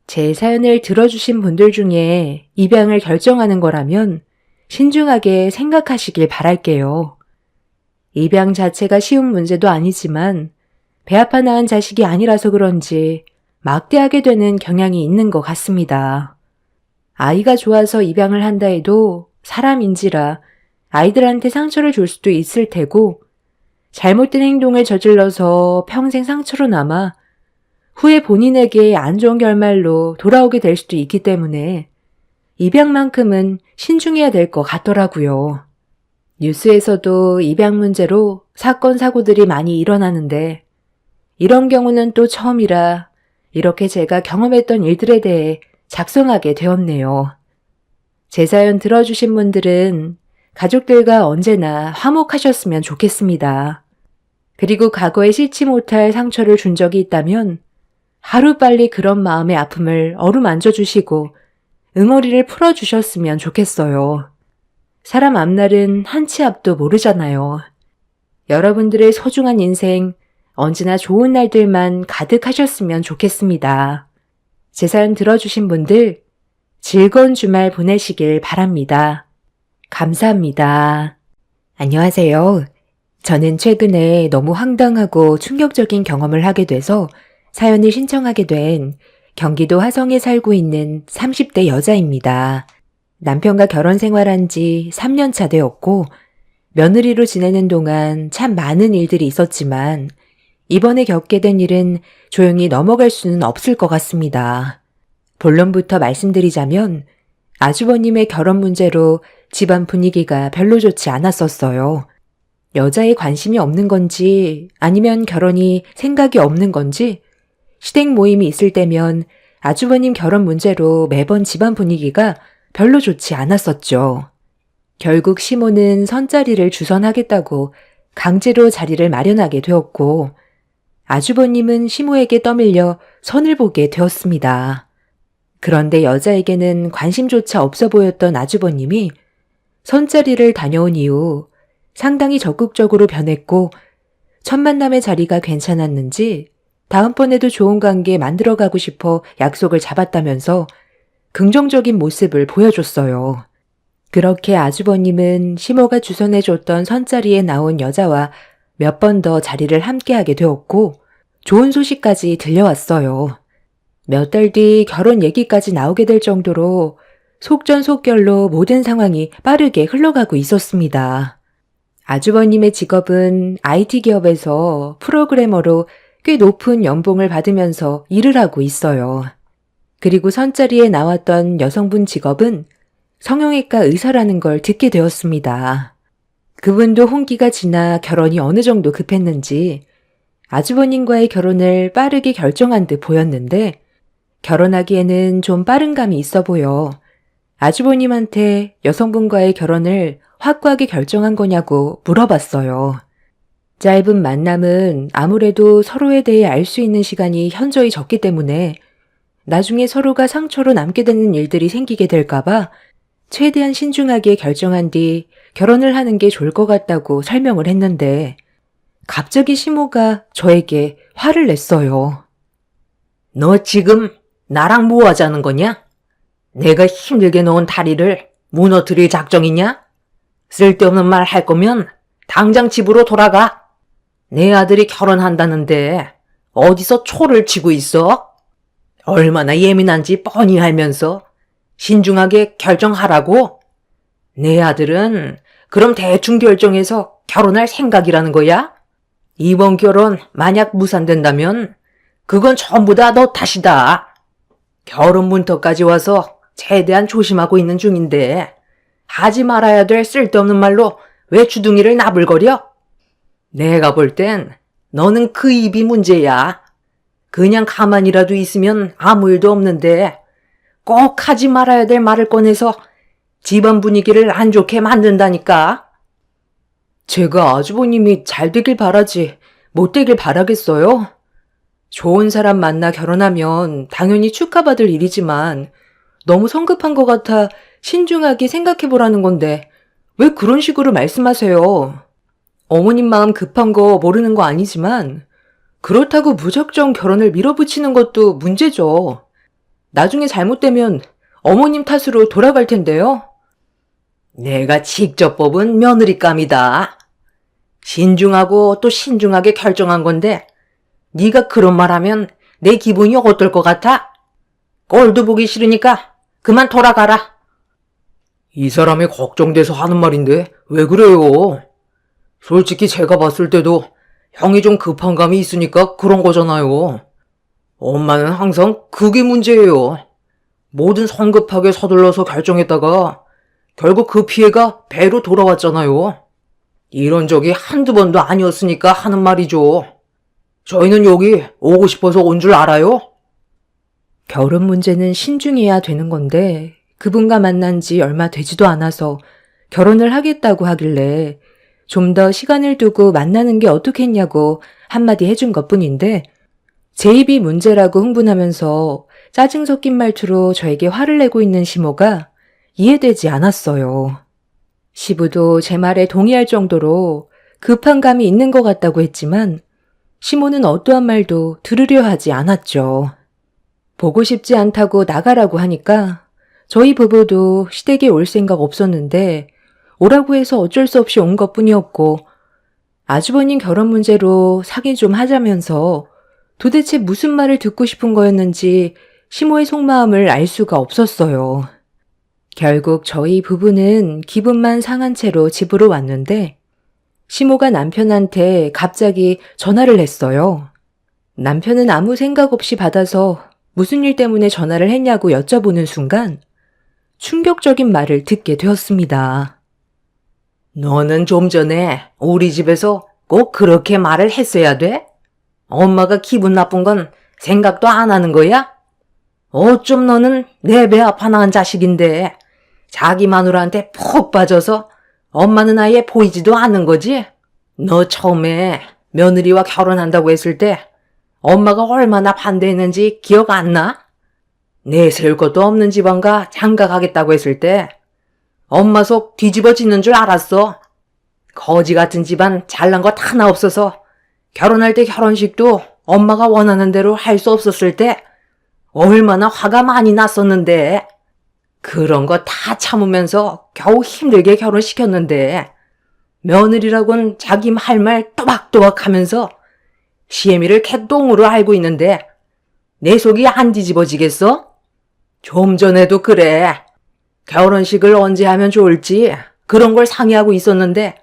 제 사연을 들어주신 분들 중에 입양을 결정하는 거라면 신중하게 생각하시길 바랄게요. 입양 자체가 쉬운 문제도 아니지만 배 아파 낳은 자식이 아니라서 그런지 막대하게 되는 경향이 있는 것 같습니다. 아이가 좋아서 입양을 한다 해도 사람인지라 아이들한테 상처를 줄 수도 있을 테고 잘못된 행동을 저질러서 평생 상처로 남아 후에 본인에게 안 좋은 결말로 돌아오게 될 수도 있기 때문에 입양만큼은 신중해야 될 것 같더라고요. 뉴스에서도 입양 문제로 사건, 사고들이 많이 일어나는데 이런 경우는 또 처음이라 이렇게 제가 경험했던 일들에 대해 작성하게 되었네요. 제 사연 들어주신 분들은 가족들과 언제나 화목하셨으면 좋겠습니다. 그리고 과거에 씻지 못할 상처를 준 적이 있다면 하루빨리 그런 마음의 아픔을 어루만져 주시고 응어리를 풀어주셨으면 좋겠어요. 사람 앞날은 한 치 앞도 모르잖아요. 여러분들의 소중한 인생 언제나 좋은 날들만 가득하셨으면 좋겠습니다. 제 사연 들어주신 분들 즐거운 주말 보내시길 바랍니다. 감사합니다. 안녕하세요. 저는 최근에 너무 황당하고 충격적인 경험을 하게 돼서 사연을 신청하게 된 경기도 화성에 살고 있는 30대 여자입니다. 남편과 결혼 생활한 지 3년 차 되었고 며느리로 지내는 동안 참 많은 일들이 있었지만 이번에 겪게 된 일은 조용히 넘어갈 수는 없을 것 같습니다. 본론부터 말씀드리자면 아주버님의 결혼 문제로 집안 분위기가 별로 좋지 않았었어요. 여자에 관심이 없는 건지 아니면 결혼이 생각이 없는 건지 시댁 모임이 있을 때면 아주버님 결혼 문제로 매번 집안 분위기가 별로 좋지 않았었죠. 결국 시모는 선자리를 주선하겠다고 강제로 자리를 마련하게 되었고 아주버님은 시모에게 떠밀려 선을 보게 되었습니다. 그런데 여자에게는 관심조차 없어 보였던 아주버님이 선자리를 다녀온 이후 상당히 적극적으로 변했고 첫 만남의 자리가 괜찮았는지 다음번에도 좋은 관계 만들어가고 싶어 약속을 잡았다면서 긍정적인 모습을 보여줬어요. 그렇게 아주버님은 시모가 주선해줬던 선자리에 나온 여자와 몇 번 더 자리를 함께하게 되었고 좋은 소식까지 들려왔어요. 몇 달 뒤 결혼 얘기까지 나오게 될 정도로 속전속결로 모든 상황이 빠르게 흘러가고 있었습니다. 아주버님의 직업은 IT 기업에서 프로그래머로 꽤 높은 연봉을 받으면서 일을 하고 있어요. 그리고 선자리에 나왔던 여성분 직업은 성형외과 의사라는 걸 듣게 되었습니다. 그분도 혼기가 지나 결혼이 어느 정도 급했는지 아주버님과의 결혼을 빠르게 결정한 듯 보였는데 결혼하기에는 좀 빠른 감이 있어 보여 아주버님한테 여성분과의 결혼을 확고하게 결정한 거냐고 물어봤어요. 짧은 만남은 아무래도 서로에 대해 알 수 있는 시간이 현저히 적기 때문에 나중에 서로가 상처로 남게 되는 일들이 생기게 될까봐 최대한 신중하게 결정한 뒤 결혼을 하는 게 좋을 것 같다고 설명을 했는데 갑자기 시모가 저에게 화를 냈어요. 너 지금 나랑 뭐 하자는 거냐? 내가 힘들게 놓은 다리를 무너뜨릴 작정이냐? 쓸데없는 말 할 거면 당장 집으로 돌아가. 내 아들이 결혼한다는데 어디서 초를 치고 있어? 얼마나 예민한지 뻔히 알면서 신중하게 결정하라고? 내 아들은 그럼 대충 결정해서 결혼할 생각이라는 거야? 이번 결혼 만약 무산된다면 그건 전부 다 너 탓이다. 결혼 문턱까지 와서 최대한 조심하고 있는 중인데 하지 말아야 될 쓸데없는 말로 왜 주둥이를 나불거려? 내가 볼 땐 너는 그 입이 문제야. 그냥 가만히라도 있으면 아무 일도 없는데 꼭 하지 말아야 될 말을 꺼내서 집안 분위기를 안 좋게 만든다니까. 제가 아주버님이 잘 되길 바라지 못 되길 바라겠어요? 좋은 사람 만나 결혼하면 당연히 축하받을 일이지만 너무 성급한 것 같아 신중하게 생각해보라는 건데 왜 그런 식으로 말씀하세요? 어머님 마음 급한 거 모르는 거 아니지만 그렇다고 무작정 결혼을 밀어붙이는 것도 문제죠. 나중에 잘못되면 어머님 탓으로 돌아갈 텐데요. 내가 직접 뽑은 며느리감이다. 신중하고 또 신중하게 결정한 건데 네가 그런 말 하면 내 기분이 어떨 것 같아? 꼴도 보기 싫으니까 그만 돌아가라. 이 사람이 걱정돼서 하는 말인데 왜 그래요? 솔직히 제가 봤을 때도 형이 좀 급한 감이 있으니까 그런 거잖아요. 엄마는 항상 그게 문제예요. 뭐든 성급하게 서둘러서 결정했다가 결국 그 피해가 배로 돌아왔잖아요. 이런 적이 한두 번도 아니었으니까 하는 말이죠. 저희는 여기 오고 싶어서 온 줄 알아요? 결혼 문제는 신중해야 되는 건데 그분과 만난 지 얼마 되지도 않아서 결혼을 하겠다고 하길래 좀 더 시간을 두고 만나는 게 어떻겠냐고 한마디 해준 것뿐인데 제 입이 문제라고 흥분하면서 짜증 섞인 말투로 저에게 화를 내고 있는 시모가 이해되지 않았어요. 시부도 제 말에 동의할 정도로 급한 감이 있는 것 같다고 했지만 시모는 어떠한 말도 들으려 하지 않았죠. 보고 싶지 않다고 나가라고 하니까 저희 부부도 시댁에 올 생각 없었는데 오라고 해서 어쩔 수 없이 온 것뿐이었고 아주버님 결혼 문제로 상의 좀 하자면서 도대체 무슨 말을 듣고 싶은 거였는지 시모의 속마음을 알 수가 없었어요. 결국 저희 부부는 기분만 상한 채로 집으로 왔는데 시모가 남편한테 갑자기 전화를 했어요. 남편은 아무 생각 없이 받아서 무슨 일 때문에 전화를 했냐고 여쭤보는 순간 충격적인 말을 듣게 되었습니다. 너는 좀 전에 우리 집에서 꼭 그렇게 말을 했어야 돼? 엄마가 기분 나쁜 건 생각도 안 하는 거야? 어쩜 너는 내 배 아파 낳은 자식인데 자기 마누라한테 푹 빠져서 엄마는 아예 보이지도 않는 거지? 너 처음에 며느리와 결혼한다고 했을 때 엄마가 얼마나 반대했는지 기억 안 나? 내세울 것도 없는 집안가 장가 가겠다고 했을 때 엄마 속 뒤집어지는 줄 알았어. 거지 같은 집안 잘난 것 하나 없어서 결혼할 때 결혼식도 엄마가 원하는 대로 할 수 없었을 때 얼마나 화가 많이 났었는데 그런 거 다 참으면서 겨우 힘들게 결혼시켰는데 며느리라곤 자기 할 말 또박또박 하면서 시애미를 개똥으로 알고 있는데 내 속이 안 뒤집어지겠어? 좀 전에도 그래. 결혼식을 언제 하면 좋을지 그런 걸 상의하고 있었는데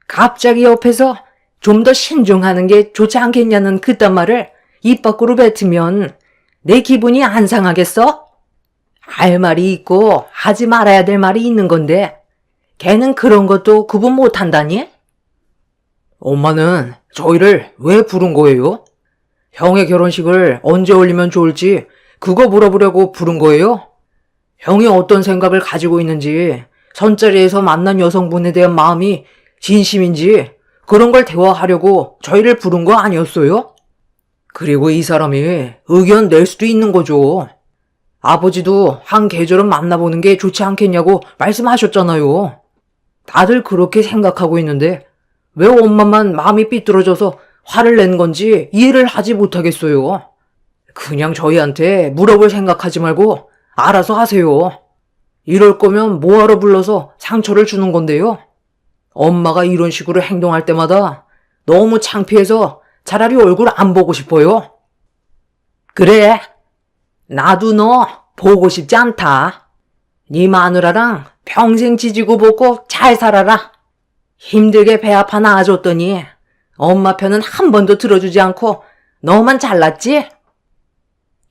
갑자기 옆에서 좀 더 신중하는 게 좋지 않겠냐는 그딴 말을 입 밖으로 뱉으면 내 기분이 안 상하겠어? 할 말이 있고 하지 말아야 될 말이 있는 건데 걔는 그런 것도 구분 못한다니? 엄마는 저희를 왜 부른 거예요? 형의 결혼식을 언제 올리면 좋을지 그거 물어보려고 부른 거예요? 형이 어떤 생각을 가지고 있는지, 선자리에서 만난 여성분에 대한 마음이 진심인지 그런 걸 대화하려고 저희를 부른 거 아니었어요? 그리고 이 사람이 의견 낼 수도 있는 거죠. 아버지도 한 계절은 만나보는 게 좋지 않겠냐고 말씀하셨잖아요. 다들 그렇게 생각하고 있는데 왜 엄마만 마음이 삐뚤어져서 화를 낸 건지 이해를 하지 못하겠어요. 그냥 저희한테 물어볼 생각하지 말고 알아서 하세요. 이럴 거면 뭐하러 불러서 상처를 주는 건데요. 엄마가 이런 식으로 행동할 때마다 너무 창피해서 차라리 얼굴 안 보고 싶어요. 그래, 나도 너 보고 싶지 않다. 네 마누라랑 평생 지지고 볶고 잘 살아라. 힘들게 배 아파 낳아줬더니 엄마 편은 한 번도 들어주지 않고 너만 잘났지?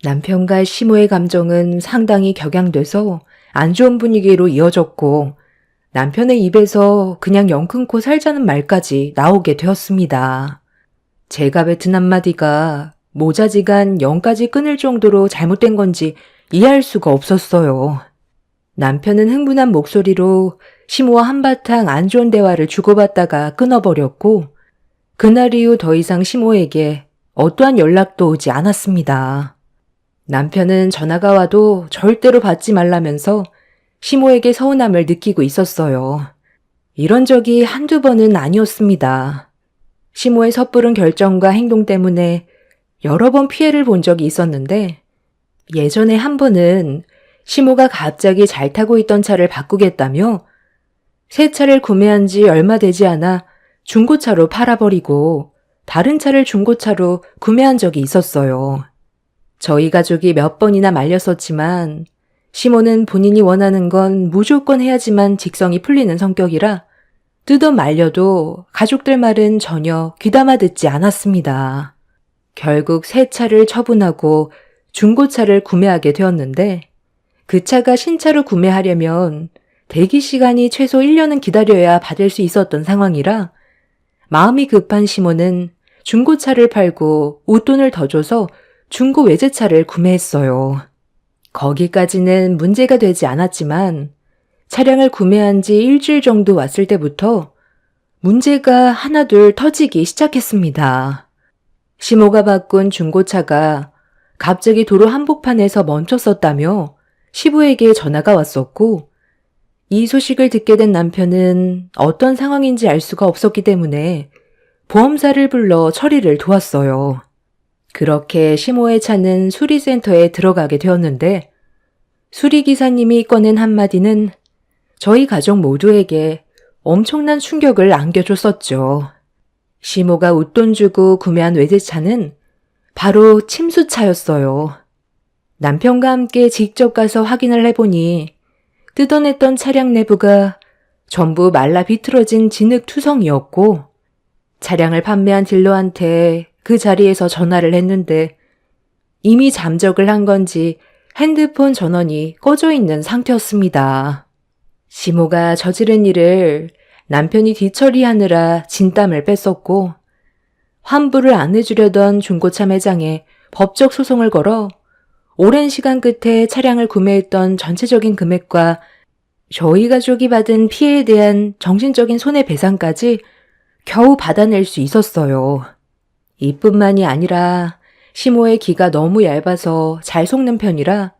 남편과 시모의 감정은 상당히 격양돼서 안 좋은 분위기로 이어졌고 남편의 입에서 그냥 영 끊고 살자는 말까지 나오게 되었습니다. 제가 뱉은 한마디가 모자지간 영까지 끊을 정도로 잘못된 건지 이해할 수가 없었어요. 남편은 흥분한 목소리로 시모와 한바탕 안 좋은 대화를 주고받다가 끊어버렸고 그날 이후 더 이상 시모에게 어떠한 연락도 오지 않았습니다. 남편은 전화가 와도 절대로 받지 말라면서 시모에게 서운함을 느끼고 있었어요. 이런 적이 한두 번은 아니었습니다. 시모의 섣부른 결정과 행동 때문에 여러 번 피해를 본 적이 있었는데 예전에 한 번은 시모가 갑자기 잘 타고 있던 차를 바꾸겠다며 새 차를 구매한 지 얼마 되지 않아 중고차로 팔아버리고 다른 차를 중고차로 구매한 적이 있었어요. 저희 가족이 몇 번이나 말렸었지만 시모는 본인이 원하는 건 무조건 해야지만 직성이 풀리는 성격이라 뜯어 말려도 가족들 말은 전혀 귀담아 듣지 않았습니다. 결국 새 차를 처분하고 중고차를 구매하게 되었는데 그 차가 신차로 구매하려면 대기 시간이 최소 1년은 기다려야 받을 수 있었던 상황이라 마음이 급한 시모는 중고차를 팔고 웃돈을 더 줘서 중고 외제차를 구매했어요. 거기까지는 문제가 되지 않았지만 차량을 구매한 지 일주일 정도 왔을 때부터 문제가 하나둘 터지기 시작했습니다. 시모가 바꾼 중고차가 갑자기 도로 한복판에서 멈췄었다며 시부에게 전화가 왔었고 이 소식을 듣게 된 남편은 어떤 상황인지 알 수가 없었기 때문에 보험사를 불러 처리를 도왔어요. 그렇게 시모의 차는 수리센터에 들어가게 되었는데 수리기사님이 꺼낸 한마디는 저희 가족 모두에게 엄청난 충격을 안겨줬었죠. 시모가 웃돈 주고 구매한 외제차는 바로 침수차였어요. 남편과 함께 직접 가서 확인을 해보니 뜯어냈던 차량 내부가 전부 말라 비틀어진 진흙투성이었고 차량을 판매한 딜러한테 그 자리에서 전화를 했는데 이미 잠적을 한 건지 핸드폰 전원이 꺼져 있는 상태였습니다. 시모가 저지른 일을 남편이 뒤처리하느라 진땀을 뺐었고 환불을 안 해주려던 중고차 매장에 법적 소송을 걸어 오랜 시간 끝에 차량을 구매했던 전체적인 금액과 저희 가족이 받은 피해에 대한 정신적인 손해배상까지 겨우 받아낼 수 있었어요. 이뿐만이 아니라 시모의 기가 너무 얇아서 잘 속는 편이라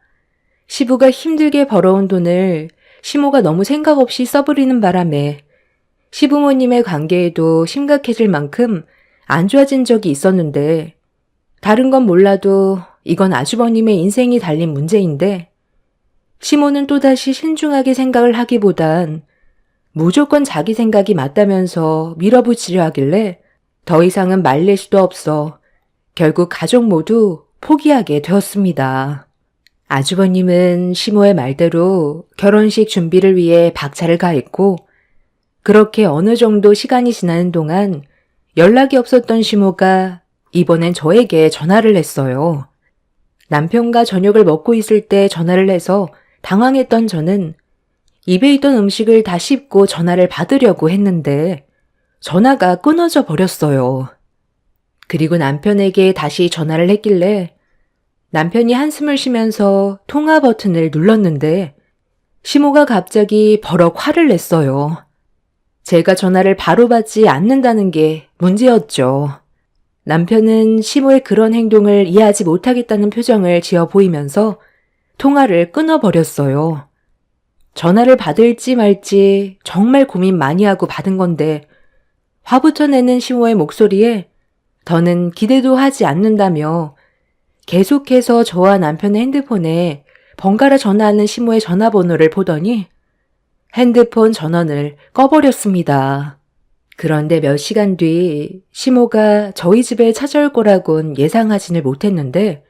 시부가 힘들게 벌어온 돈을 시모가 너무 생각 없이 써버리는 바람에 시부모님의 관계에도 심각해질 만큼 안 좋아진 적이 있었는데 다른 건 몰라도 이건 아주버님의 인생이 달린 문제인데 시모는 또다시 신중하게 생각을 하기보단 무조건 자기 생각이 맞다면서 밀어붙이려 하길래 더 이상은 말릴 수도 없어 결국 가족 모두 포기하게 되었습니다. 아주버님은 시모의 말대로 결혼식 준비를 위해 박차를 가했고 그렇게 어느 정도 시간이 지나는 동안 연락이 없었던 시모가 이번엔 저에게 전화를 했어요. 남편과 저녁을 먹고 있을 때 전화를 해서 당황했던 저는 입에 있던 음식을 다 씹고 전화를 받으려고 했는데 전화가 끊어져 버렸어요. 그리고 남편에게 다시 전화를 했길래 남편이 한숨을 쉬면서 통화 버튼을 눌렀는데 시모가 갑자기 버럭 화를 냈어요. 제가 전화를 바로 받지 않는다는 게 문제였죠. 남편은 시모의 그런 행동을 이해하지 못하겠다는 표정을 지어 보이면서 통화를 끊어버렸어요. 전화를 받을지 말지 정말 고민 많이 하고 받은 건데 화부터 내는 시모의 목소리에 더는 기대도 하지 않는다며 계속해서 저와 남편의 핸드폰에 번갈아 전화하는 시모의 전화번호를 보더니 핸드폰 전원을 꺼버렸습니다. 그런데 몇 시간 뒤 시모가 저희 집에 찾아올 거라곤 예상하지는 못했는데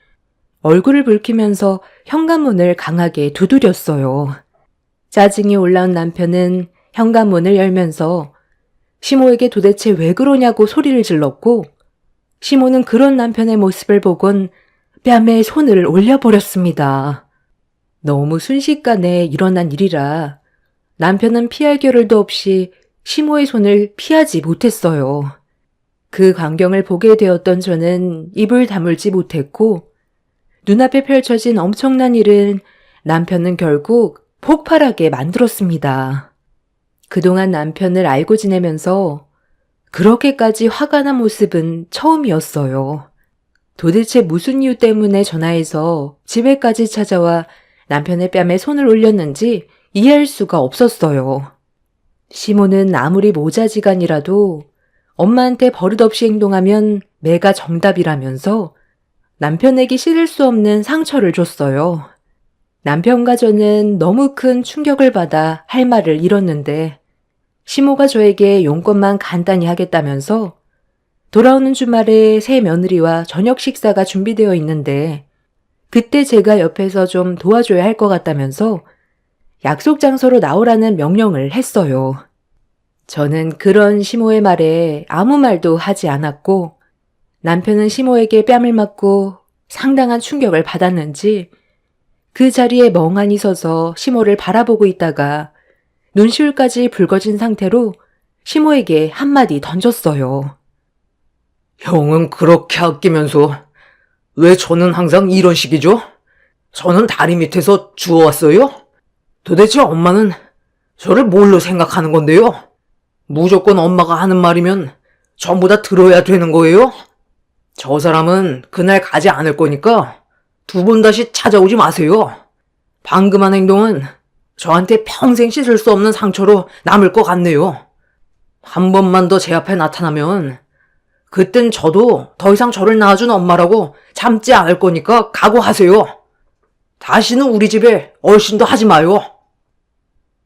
얼굴을 붉히면서 현관문을 강하게 두드렸어요. 짜증이 올라온 남편은 현관문을 열면서 시모에게 도대체 왜 그러냐고 소리를 질렀고 시모는 그런 남편의 모습을 보곤 뺨에 손을 올려버렸습니다. 너무 순식간에 일어난 일이라 남편은 피할 겨를도 없이 시모의 손을 피하지 못했어요. 그 광경을 보게 되었던 저는 입을 다물지 못했고 눈앞에 펼쳐진 엄청난 일은 남편은 결국 폭발하게 만들었습니다. 그동안 남편을 알고 지내면서 그렇게까지 화가 난 모습은 처음이었어요. 도대체 무슨 이유 때문에 전화해서 집에까지 찾아와 남편의 뺨에 손을 올렸는지 이해할 수가 없었어요. 시모는 아무리 모자지간이라도 엄마한테 버릇없이 행동하면 매가 정답이라면서 남편에게 씻을 수 없는 상처를 줬어요. 남편과 저는 너무 큰 충격을 받아 할 말을 잃었는데 시모가 저에게 용건만 간단히 하겠다면서 돌아오는 주말에 새 며느리와 저녁 식사가 준비되어 있는데 그때 제가 옆에서 좀 도와줘야 할 것 같다면서 약속 장소로 나오라는 명령을 했어요. 저는 그런 시모의 말에 아무 말도 하지 않았고 남편은 시모에게 뺨을 맞고 상당한 충격을 받았는지 그 자리에 멍하니 서서 시모를 바라보고 있다가 눈시울까지 붉어진 상태로 시모에게 한마디 던졌어요. 형은 그렇게 아끼면서 왜 저는 항상 이런 식이죠? 저는 다리 밑에서 주워왔어요? 도대체 엄마는 저를 뭘로 생각하는 건데요? 무조건 엄마가 하는 말이면 전부 다 들어야 되는 거예요? 저 사람은 그날 가지 않을 거니까 두 번 다시 찾아오지 마세요. 방금 한 행동은 저한테 평생 씻을 수 없는 상처로 남을 것 같네요. 한 번만 더 제 앞에 나타나면 그땐 저도 더 이상 저를 낳아준 엄마라고 참지 않을 거니까 각오하세요. 다시는 우리 집에 얼씬도 하지 마요.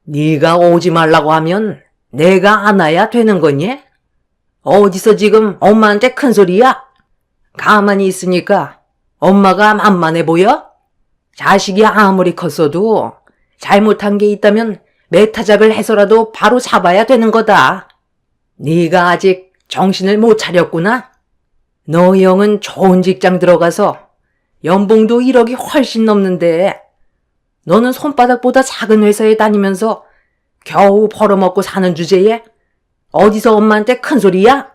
네가 오지 말라고 하면 내가 안아야 되는 거니? 어디서 지금 엄마한테 큰 소리야? 가만히 있으니까 엄마가 만만해 보여? 자식이 아무리 컸어도 잘못한 게 있다면 매타작을 해서라도 바로 잡아야 되는 거다. 네가 아직 정신을 못 차렸구나. 너희 형은 좋은 직장 들어가서 연봉도 1억이 훨씬 넘는데 너는 손바닥보다 작은 회사에 다니면서 겨우 벌어먹고 사는 주제에 어디서 엄마한테 큰 소리야?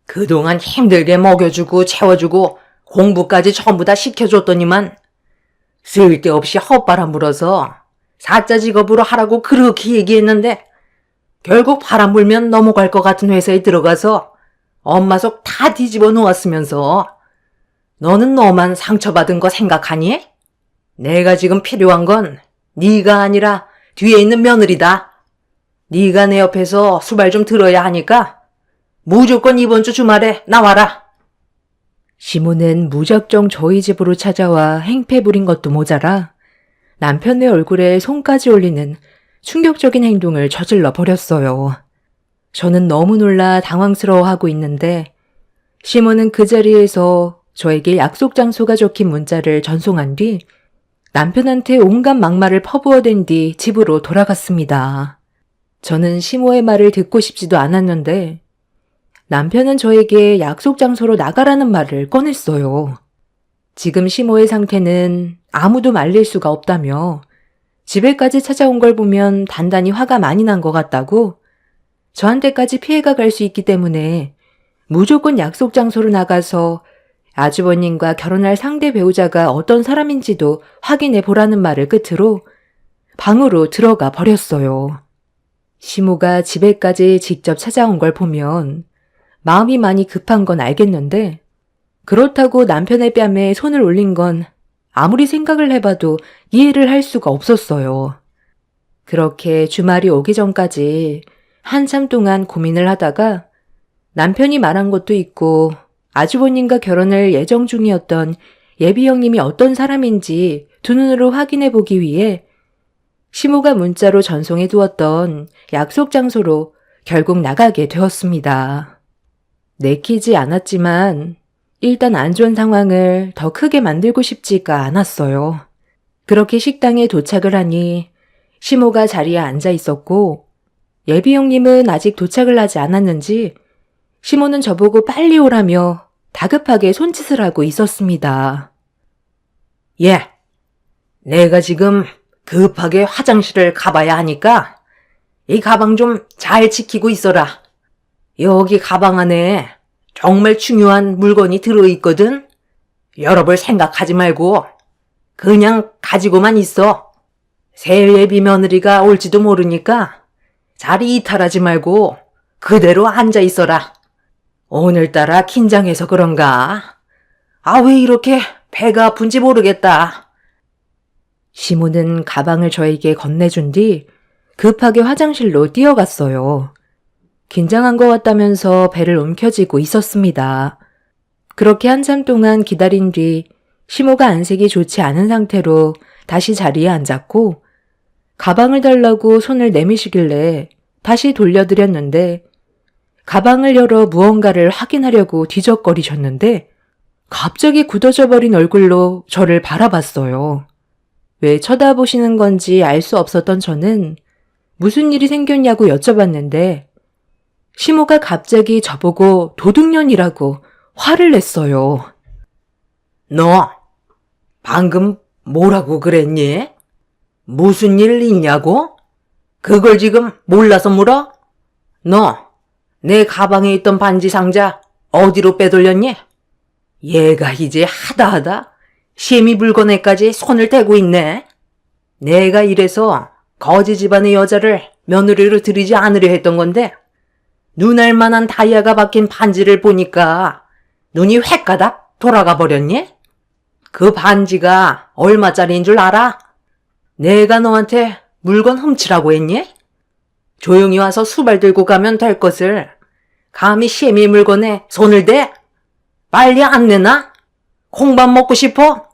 그동안 힘들게 먹여주고 채워주고 공부까지 전부 다 시켜줬더니만 쓸데없이 헛바람 불어서 사자 직업으로 하라고 그렇게 얘기했는데 결국 바람 불면 넘어갈 것 같은 회사에 들어가서 엄마 속 다 뒤집어 놓았으면서 너는 너만 상처받은 거 생각하니? 내가 지금 필요한 건 네가 아니라 뒤에 있는 며느리다. 네가 내 옆에서 수발 좀 들어야 하니까 무조건 이번 주 주말에 나와라. 시모는 무작정 저희 집으로 찾아와 행패 부린 것도 모자라 남편의 얼굴에 손까지 올리는 충격적인 행동을 저질러 버렸어요. 저는 너무 놀라 당황스러워하고 있는데 시모는 그 자리에서 저에게 약속 장소가 적힌 문자를 전송한 뒤 남편한테 온갖 막말을 퍼부어댄 뒤 집으로 돌아갔습니다. 저는 시모의 말을 듣고 싶지도 않았는데 남편은 저에게 약속 장소로 나가라는 말을 꺼냈어요. 지금 시모의 상태는 아무도 말릴 수가 없다며 집에까지 찾아온 걸 보면 단단히 화가 많이 난 것 같다고 저한테까지 피해가 갈 수 있기 때문에 무조건 약속 장소로 나가서 아주버님과 결혼할 상대 배우자가 어떤 사람인지도 확인해 보라는 말을 끝으로 방으로 들어가 버렸어요. 시모가 집에까지 직접 찾아온 걸 보면 마음이 많이 급한 건 알겠는데 그렇다고 남편의 뺨에 손을 올린 건 아무리 생각을 해봐도 이해를 할 수가 없었어요. 그렇게 주말이 오기 전까지 한참 동안 고민을 하다가 남편이 말한 것도 있고 아주버님과 결혼을 예정 중이었던 예비 형님이 어떤 사람인지 두 눈으로 확인해 보기 위해 시모가 문자로 전송해 두었던 약속 장소로 결국 나가게 되었습니다. 내키지 않았지만 일단 안 좋은 상황을 더 크게 만들고 싶지가 않았어요. 그렇게 식당에 도착을 하니 시모가 자리에 앉아 있었고 예비 형님은 아직 도착을 하지 않았는지 시모는 저보고 빨리 오라며 다급하게 손짓을 하고 있었습니다. 예, 내가 지금 급하게 화장실을 가봐야 하니까 이 가방 좀 잘 지키고 있어라. 여기 가방 안에 정말 중요한 물건이 들어있거든. 여러분 생각하지 말고 그냥 가지고만 있어. 새 예비 며느리가 올지도 모르니까 자리 이탈하지 말고 그대로 앉아 있어라. 오늘따라 긴장해서 그런가? 왜 이렇게 배가 아픈지 모르겠다. 시모는 가방을 저에게 건네준 뒤 급하게 화장실로 뛰어갔어요. 긴장한 것 같다면서 배를 움켜쥐고 있었습니다. 그렇게 한참 동안 기다린 뒤 시모가 안색이 좋지 않은 상태로 다시 자리에 앉았고 가방을 달라고 손을 내미시길래 다시 돌려드렸는데 가방을 열어 무언가를 확인하려고 뒤적거리셨는데 갑자기 굳어져 버린 얼굴로 저를 바라봤어요. 왜 쳐다보시는 건지 알 수 없었던 저는 무슨 일이 생겼냐고 여쭤봤는데 시모가 갑자기 저보고 도둑년이라고 화를 냈어요. 너 방금 뭐라고 그랬니? 무슨 일 있냐고? 그걸 지금 몰라서 물어? 너 내 가방에 있던 반지 상자 어디로 빼돌렸니? 얘가 이제 하다하다 시미 물건에까지 손을 대고 있네. 내가 이래서 거지 집안의 여자를 며느리로 들이지 않으려 했던 건데 눈알 만한 다이아가 박힌 반지를 보니까 눈이 획가닥 돌아가 버렸니? 그 반지가 얼마짜리인 줄 알아? 내가 너한테 물건 훔치라고 했니? 조용히 와서 수발 들고 가면 될 것을 감히 시미 물건에 손을 대? 빨리 안 내놔? 콩밥 먹고 싶어?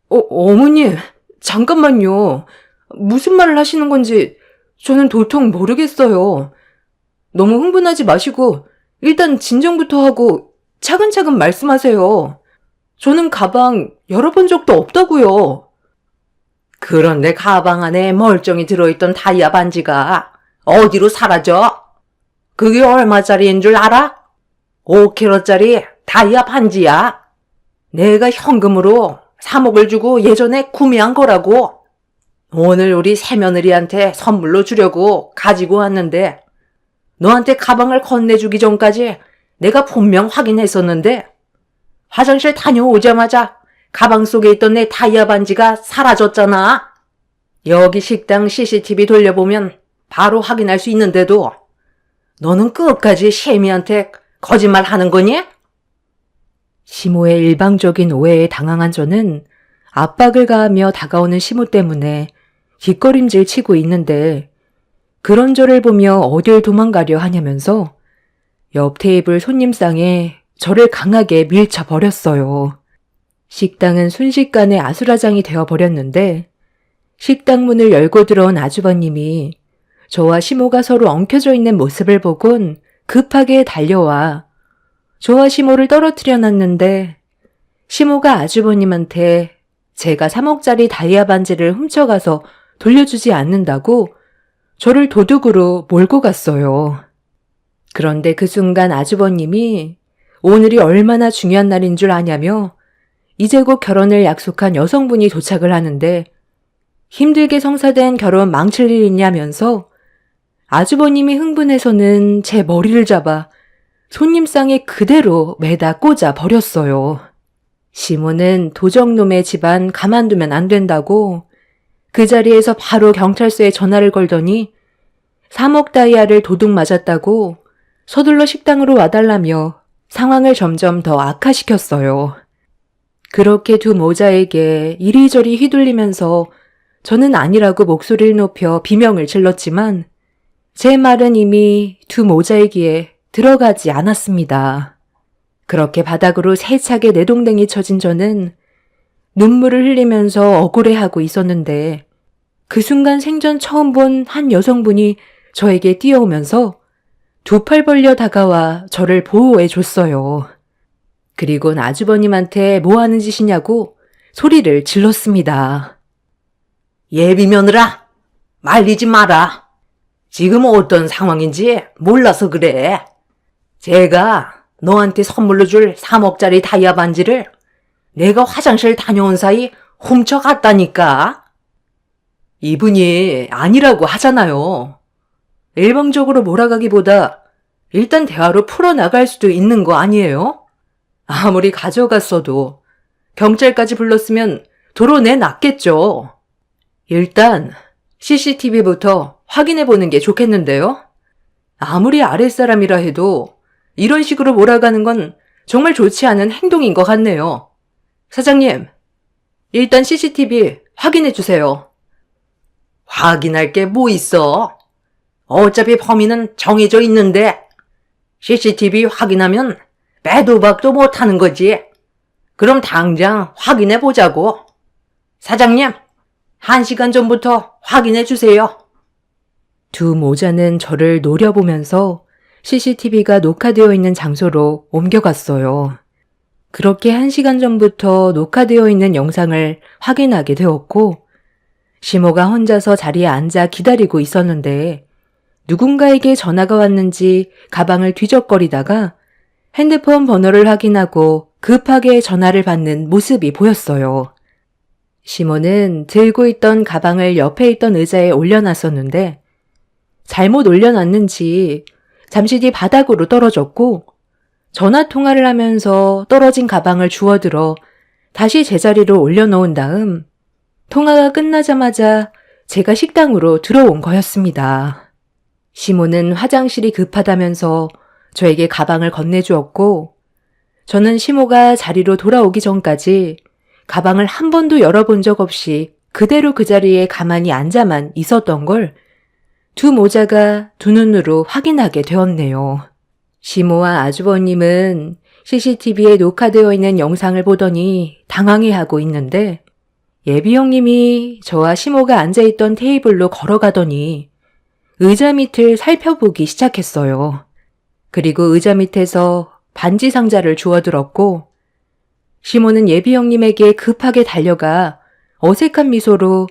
어머니, 잠깐만요. 무슨 말을 하시는 건지 저는 도통 모르겠어요. 너무 흥분하지 마시고 일단 진정부터 하고 차근차근 말씀하세요. 저는 가방 열어본 적도 없다고요. 그런데 가방 안에 멀쩡히 들어있던 다이아 반지가 어디로 사라져? 그게 얼마짜리인 줄 알아? 5kg짜리 다이아 반지야. 내가 현금으로 3억을 주고 예전에 구매한 거라고. 오늘 우리 새며느리한테 선물로 주려고 가지고 왔는데 너한테 가방을 건네주기 전까지 내가 분명 확인했었는데 화장실 다녀오자마자 가방 속에 있던 내 다이아 반지가 사라졌잖아. 여기 식당 CCTV 돌려보면 바로 확인할 수 있는데도 너는 끝까지 시애미한테 거짓말 하는 거니? 시모의 일방적인 오해에 당황한 저는 압박을 가하며 다가오는 시모 때문에 뒷걸음질 치고 있는데 그런 저를 보며 어딜 도망가려 하냐면서 옆 테이블 손님상에 저를 강하게 밀쳐버렸어요. 식당은 순식간에 아수라장이 되어버렸는데 식당 문을 열고 들어온 아주버님이 저와 시모가 서로 엉켜져 있는 모습을 보곤 급하게 달려와 저와 시모를 떨어뜨려 놨는데 시모가 아주버님한테 제가 3억짜리 다이아 반지를 훔쳐가서 돌려주지 않는다고 저를 도둑으로 몰고 갔어요. 그런데 그 순간 아주버님이 오늘이 얼마나 중요한 날인 줄 아냐며 이제 곧 결혼을 약속한 여성분이 도착을 하는데 힘들게 성사된 결혼 망칠 일 있냐면서 아주버님이 흥분해서는 제 머리를 잡아 손님상에 그대로 매다 꽂아 버렸어요. 시모는 도적놈의 집안 가만두면 안 된다고 그 자리에서 바로 경찰서에 전화를 걸더니 3억 다이아를 도둑 맞았다고 서둘러 식당으로 와달라며 상황을 점점 더 악화시켰어요. 그렇게 두 모자에게 이리저리 휘둘리면서 저는 아니라고 목소리를 높여 비명을 질렀지만 제 말은 이미 두 모자의 귀에 들어가지 않았습니다. 그렇게 바닥으로 세차게 내동댕이 쳐진 저는 눈물을 흘리면서 억울해하고 있었는데 그 순간 생전 처음 본 한 여성분이 저에게 뛰어오면서 두 팔 벌려 다가와 저를 보호해 줬어요. 그리곤 아주버님한테 뭐 하는 짓이냐고 소리를 질렀습니다. 예비 며느라, 말리지 마라. 지금 어떤 상황인지 몰라서 그래. 제가 너한테 선물로 줄 3억짜리 다이아 반지를 내가 화장실 다녀온 사이 훔쳐갔다니까. 이분이 아니라고 하잖아요. 일방적으로 몰아가기보다 일단 대화로 풀어나갈 수도 있는 거 아니에요? 아무리 가져갔어도 경찰까지 불렀으면 도로 내놨겠죠. 일단 CCTV부터 확인해보는 게 좋겠는데요? 아무리 아랫사람이라 해도 이런 식으로 몰아가는 건 정말 좋지 않은 행동인 것 같네요. 사장님, 일단 CCTV 확인해주세요. 확인할 게 뭐 있어? 어차피 범인은 정해져 있는데 CCTV 확인하면 빼도 박도 못하는 거지. 그럼 당장 확인해 보자고. 사장님, 1시간 전부터 확인해 주세요. 두 모자는 저를 노려보면서 CCTV가 녹화되어 있는 장소로 옮겨갔어요. 그렇게 1시간 전부터 녹화되어 있는 영상을 확인하게 되었고 시모가 혼자서 자리에 앉아 기다리고 있었는데 누군가에게 전화가 왔는지 가방을 뒤적거리다가 핸드폰 번호를 확인하고 급하게 전화를 받는 모습이 보였어요. 시모는 들고 있던 가방을 옆에 있던 의자에 올려놨었는데 잘못 올려놨는지 잠시 뒤 바닥으로 떨어졌고 전화 통화를 하면서 떨어진 가방을 주워들어 다시 제자리로 올려놓은 다음 통화가 끝나자마자 제가 식당으로 들어온 거였습니다. 시모는 화장실이 급하다면서 저에게 가방을 건네주었고 저는 시모가 자리로 돌아오기 전까지 가방을 한 번도 열어본 적 없이 그대로 그 자리에 가만히 앉아만 있었던 걸 두 모자가 두 눈으로 확인하게 되었네요. 시모와 아주버님은 CCTV에 녹화되어 있는 영상을 보더니 당황해하고 있는데 예비 형님이 저와 시모가 앉아있던 테이블로 걸어가더니 의자 밑을 살펴보기 시작했어요. 그리고 의자 밑에서 반지 상자를 주워들었고 시모는 예비 형님에게 급하게 달려가 어색한 미소로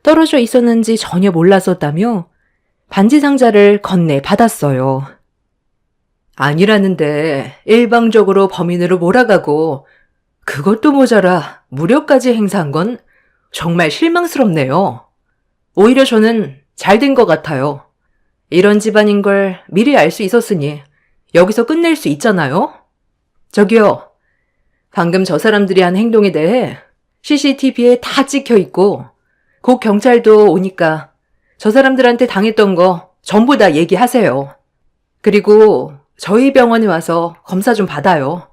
떨어져 있었는지 전혀 몰랐었다며 반지 상자를 건네 받았어요. 아니라는데 일방적으로 범인으로 몰아가고 그것도 모자라 무력까지 행사한 건 정말 실망스럽네요. 오히려 저는 잘 된 것 같아요. 이런 집안인 걸 미리 알 수 있었으니 여기서 끝낼 수 있잖아요? 저기요, 방금 저 사람들이 한 행동에 대해 CCTV에 다 찍혀 있고 곧 경찰도 오니까 저 사람들한테 당했던 거 전부 다 얘기하세요. 그리고 저희 병원에 와서 검사 좀 받아요.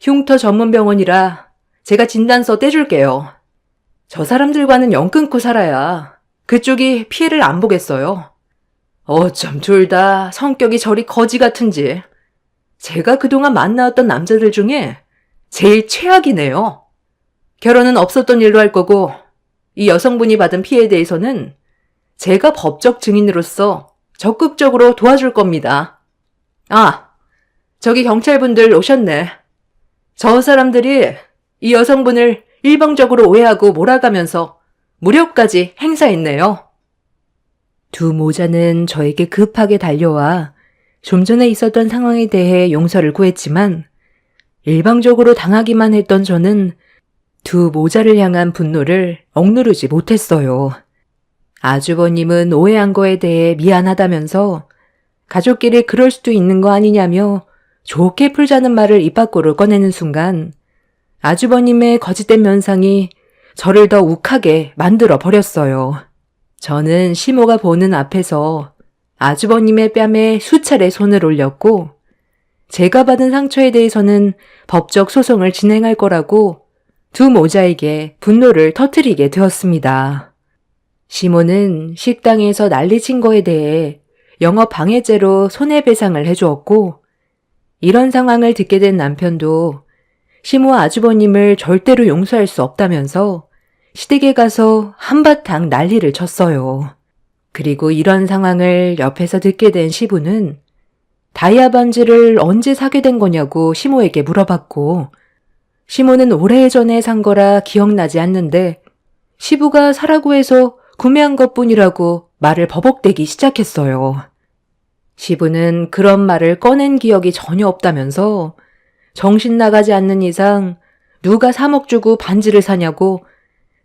흉터 전문 병원이라 제가 진단서 떼줄게요. 저 사람들과는 연 끊고 살아야 그쪽이 피해를 안 보겠어요. 어쩜 둘 다 성격이 저리 거지 같은지. 제가 그동안 만나왔던 남자들 중에 제일 최악이네요. 결혼은 없었던 일로 할 거고 이 여성분이 받은 피해에 대해서는 제가 법적 증인으로서 적극적으로 도와줄 겁니다. 아, 저기 경찰분들 오셨네. 저 사람들이 이 여성분을 일방적으로 오해하고 몰아가면서 무력까지 행사했네요. 두 모자는 저에게 급하게 달려와 좀 전에 있었던 상황에 대해 용서를 구했지만 일방적으로 당하기만 했던 저는 두 모자를 향한 분노를 억누르지 못했어요. 아주버님은 오해한 거에 대해 미안하다면서 가족끼리 그럴 수도 있는 거 아니냐며 좋게 풀자는 말을 입 밖으로 꺼내는 순간 아주버님의 거짓된 면상이 저를 더 욱하게 만들어 버렸어요. 저는 시모가 보는 앞에서 아주버님의 뺨에 수차례 손을 올렸고 제가 받은 상처에 대해서는 법적 소송을 진행할 거라고 두 모자에게 분노를 터뜨리게 되었습니다. 시모는 식당에서 난리친 거에 대해 영업 방해죄로 손해배상을 해주었고 이런 상황을 듣게 된 남편도 시모 아주버님을 절대로 용서할 수 없다면서 시댁에 가서 한바탕 난리를 쳤어요. 그리고 이런 상황을 옆에서 듣게 된 시부는 다이아 반지를 언제 사게 된 거냐고 시모에게 물어봤고 시모는 오래전에 산 거라 기억나지 않는데 시부가 사라고 해서 구매한 것뿐이라고 말을 버벅대기 시작했어요. 시부는 그런 말을 꺼낸 기억이 전혀 없다면서 정신 나가지 않는 이상 누가 3억 주고 반지를 사냐고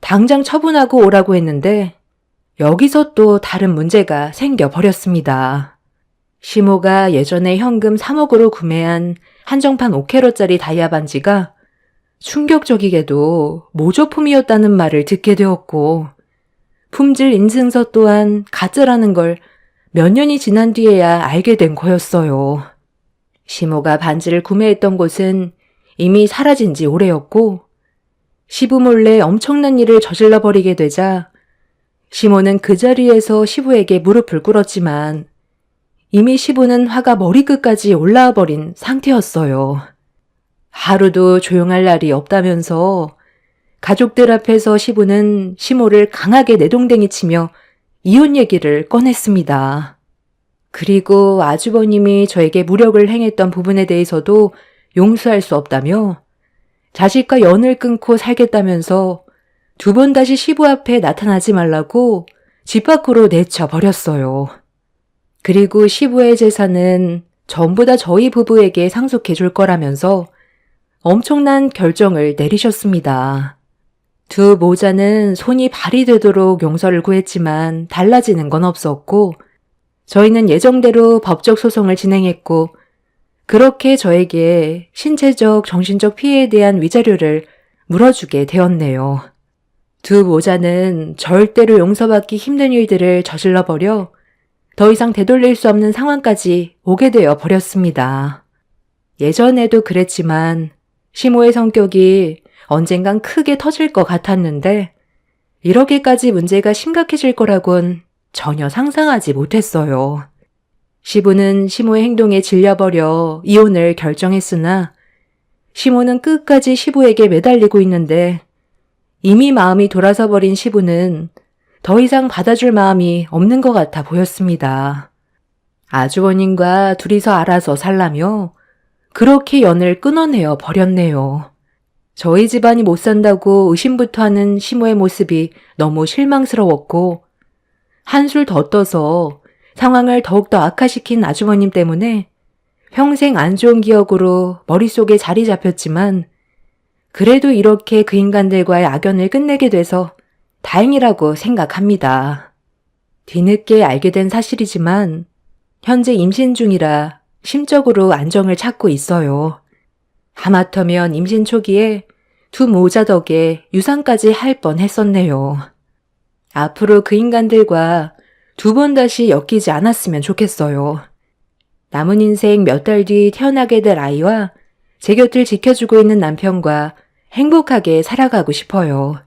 당장 처분하고 오라고 했는데 여기서 또 다른 문제가 생겨버렸습니다. 시모가 예전에 현금 3억으로 구매한 한정판 5캐럿짜리 다이아 반지가 충격적이게도 모조품이었다는 말을 듣게 되었고 품질 인증서 또한 가짜라는 걸 몇 년이 지난 뒤에야 알게 된 거였어요. 시모가 반지를 구매했던 곳은 이미 사라진 지 오래였고 시부 몰래 엄청난 일을 저질러 버리게 되자 시모는 그 자리에서 시부에게 무릎을 꿇었지만 이미 시부는 화가 머리끝까지 올라와 버린 상태였어요. 하루도 조용할 날이 없다면서 가족들 앞에서 시부는 시모를 강하게 내동댕이 치며 이혼 얘기를 꺼냈습니다. 그리고 아주버님이 저에게 무력을 행했던 부분에 대해서도 용서할 수 없다며 자식과 연을 끊고 살겠다면서 두 번 다시 시부 앞에 나타나지 말라고 집 밖으로 내쳐버렸어요. 그리고 시부의 재산은 전부 다 저희 부부에게 상속해 줄 거라면서 엄청난 결정을 내리셨습니다. 두 모자는 손이 발이 되도록 용서를 구했지만 달라지는 건 없었고 저희는 예정대로 법적 소송을 진행했고 그렇게 저에게 신체적, 정신적 피해에 대한 위자료를 물어주게 되었네요. 두 모자는 절대로 용서받기 힘든 일들을 저질러버려 더 이상 되돌릴 수 없는 상황까지 오게 되어 버렸습니다. 예전에도 그랬지만 시모의 성격이 언젠간 크게 터질 것 같았는데 이렇게까지 문제가 심각해질 거라곤 전혀 상상하지 못했어요. 시부는 시모의 행동에 질려버려 이혼을 결정했으나 시모는 끝까지 시부에게 매달리고 있는데 이미 마음이 돌아서 버린 시부는 더 이상 받아줄 마음이 없는 것 같아 보였습니다. 아주버님과 둘이서 알아서 살라며 그렇게 연을 끊어내어 버렸네요. 저희 집안이 못 산다고 의심부터 하는 시모의 모습이 너무 실망스러웠고 한술 더 떠서 상황을 더욱더 악화시킨 아주버님 때문에 평생 안 좋은 기억으로 머릿속에 자리 잡혔지만 그래도 이렇게 그 인간들과의 악연을 끝내게 돼서 다행이라고 생각합니다. 뒤늦게 알게 된 사실이지만 현재 임신 중이라 심적으로 안정을 찾고 있어요. 하마터면 임신 초기에 두 모자 덕에 유산까지 할 뻔했었네요. 앞으로 그 인간들과 두 번 다시 엮이지 않았으면 좋겠어요. 남은 인생 몇 달 뒤 태어나게 될 아이와 제 곁을 지켜주고 있는 남편과 행복하게 살아가고 싶어요.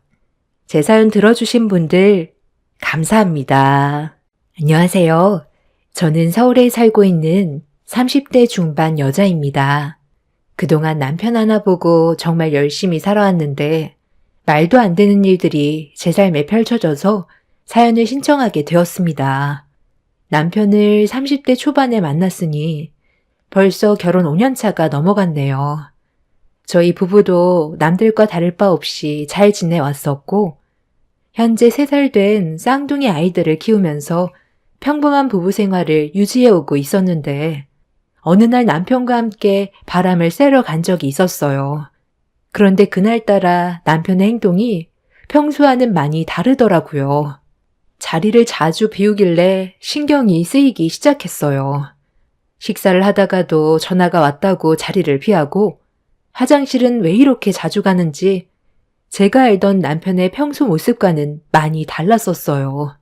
제 사연 들어주신 분들 감사합니다. 안녕하세요. 저는 서울에 살고 있는 30대 중반 여자입니다. 그동안 남편 하나 보고 정말 열심히 살아왔는데 말도 안 되는 일들이 제 삶에 펼쳐져서 사연을 신청하게 되었습니다. 남편을 30대 초반에 만났으니 벌써 결혼 5년 차가 넘어갔네요. 저희 부부도 남들과 다를 바 없이 잘 지내왔었고 현재 3살 된 쌍둥이 아이들을 키우면서 평범한 부부 생활을 유지해오고 있었는데 어느 날 남편과 함께 바람을 쐬러 간 적이 있었어요. 그런데 그날따라 남편의 행동이 평소와는 많이 다르더라고요. 자리를 자주 비우길래 신경이 쓰이기 시작했어요. 식사를 하다가도 전화가 왔다고 자리를 피하고 화장실은 왜 이렇게 자주 가는지 제가 알던 남편의 평소 모습과는 많이 달랐었어요.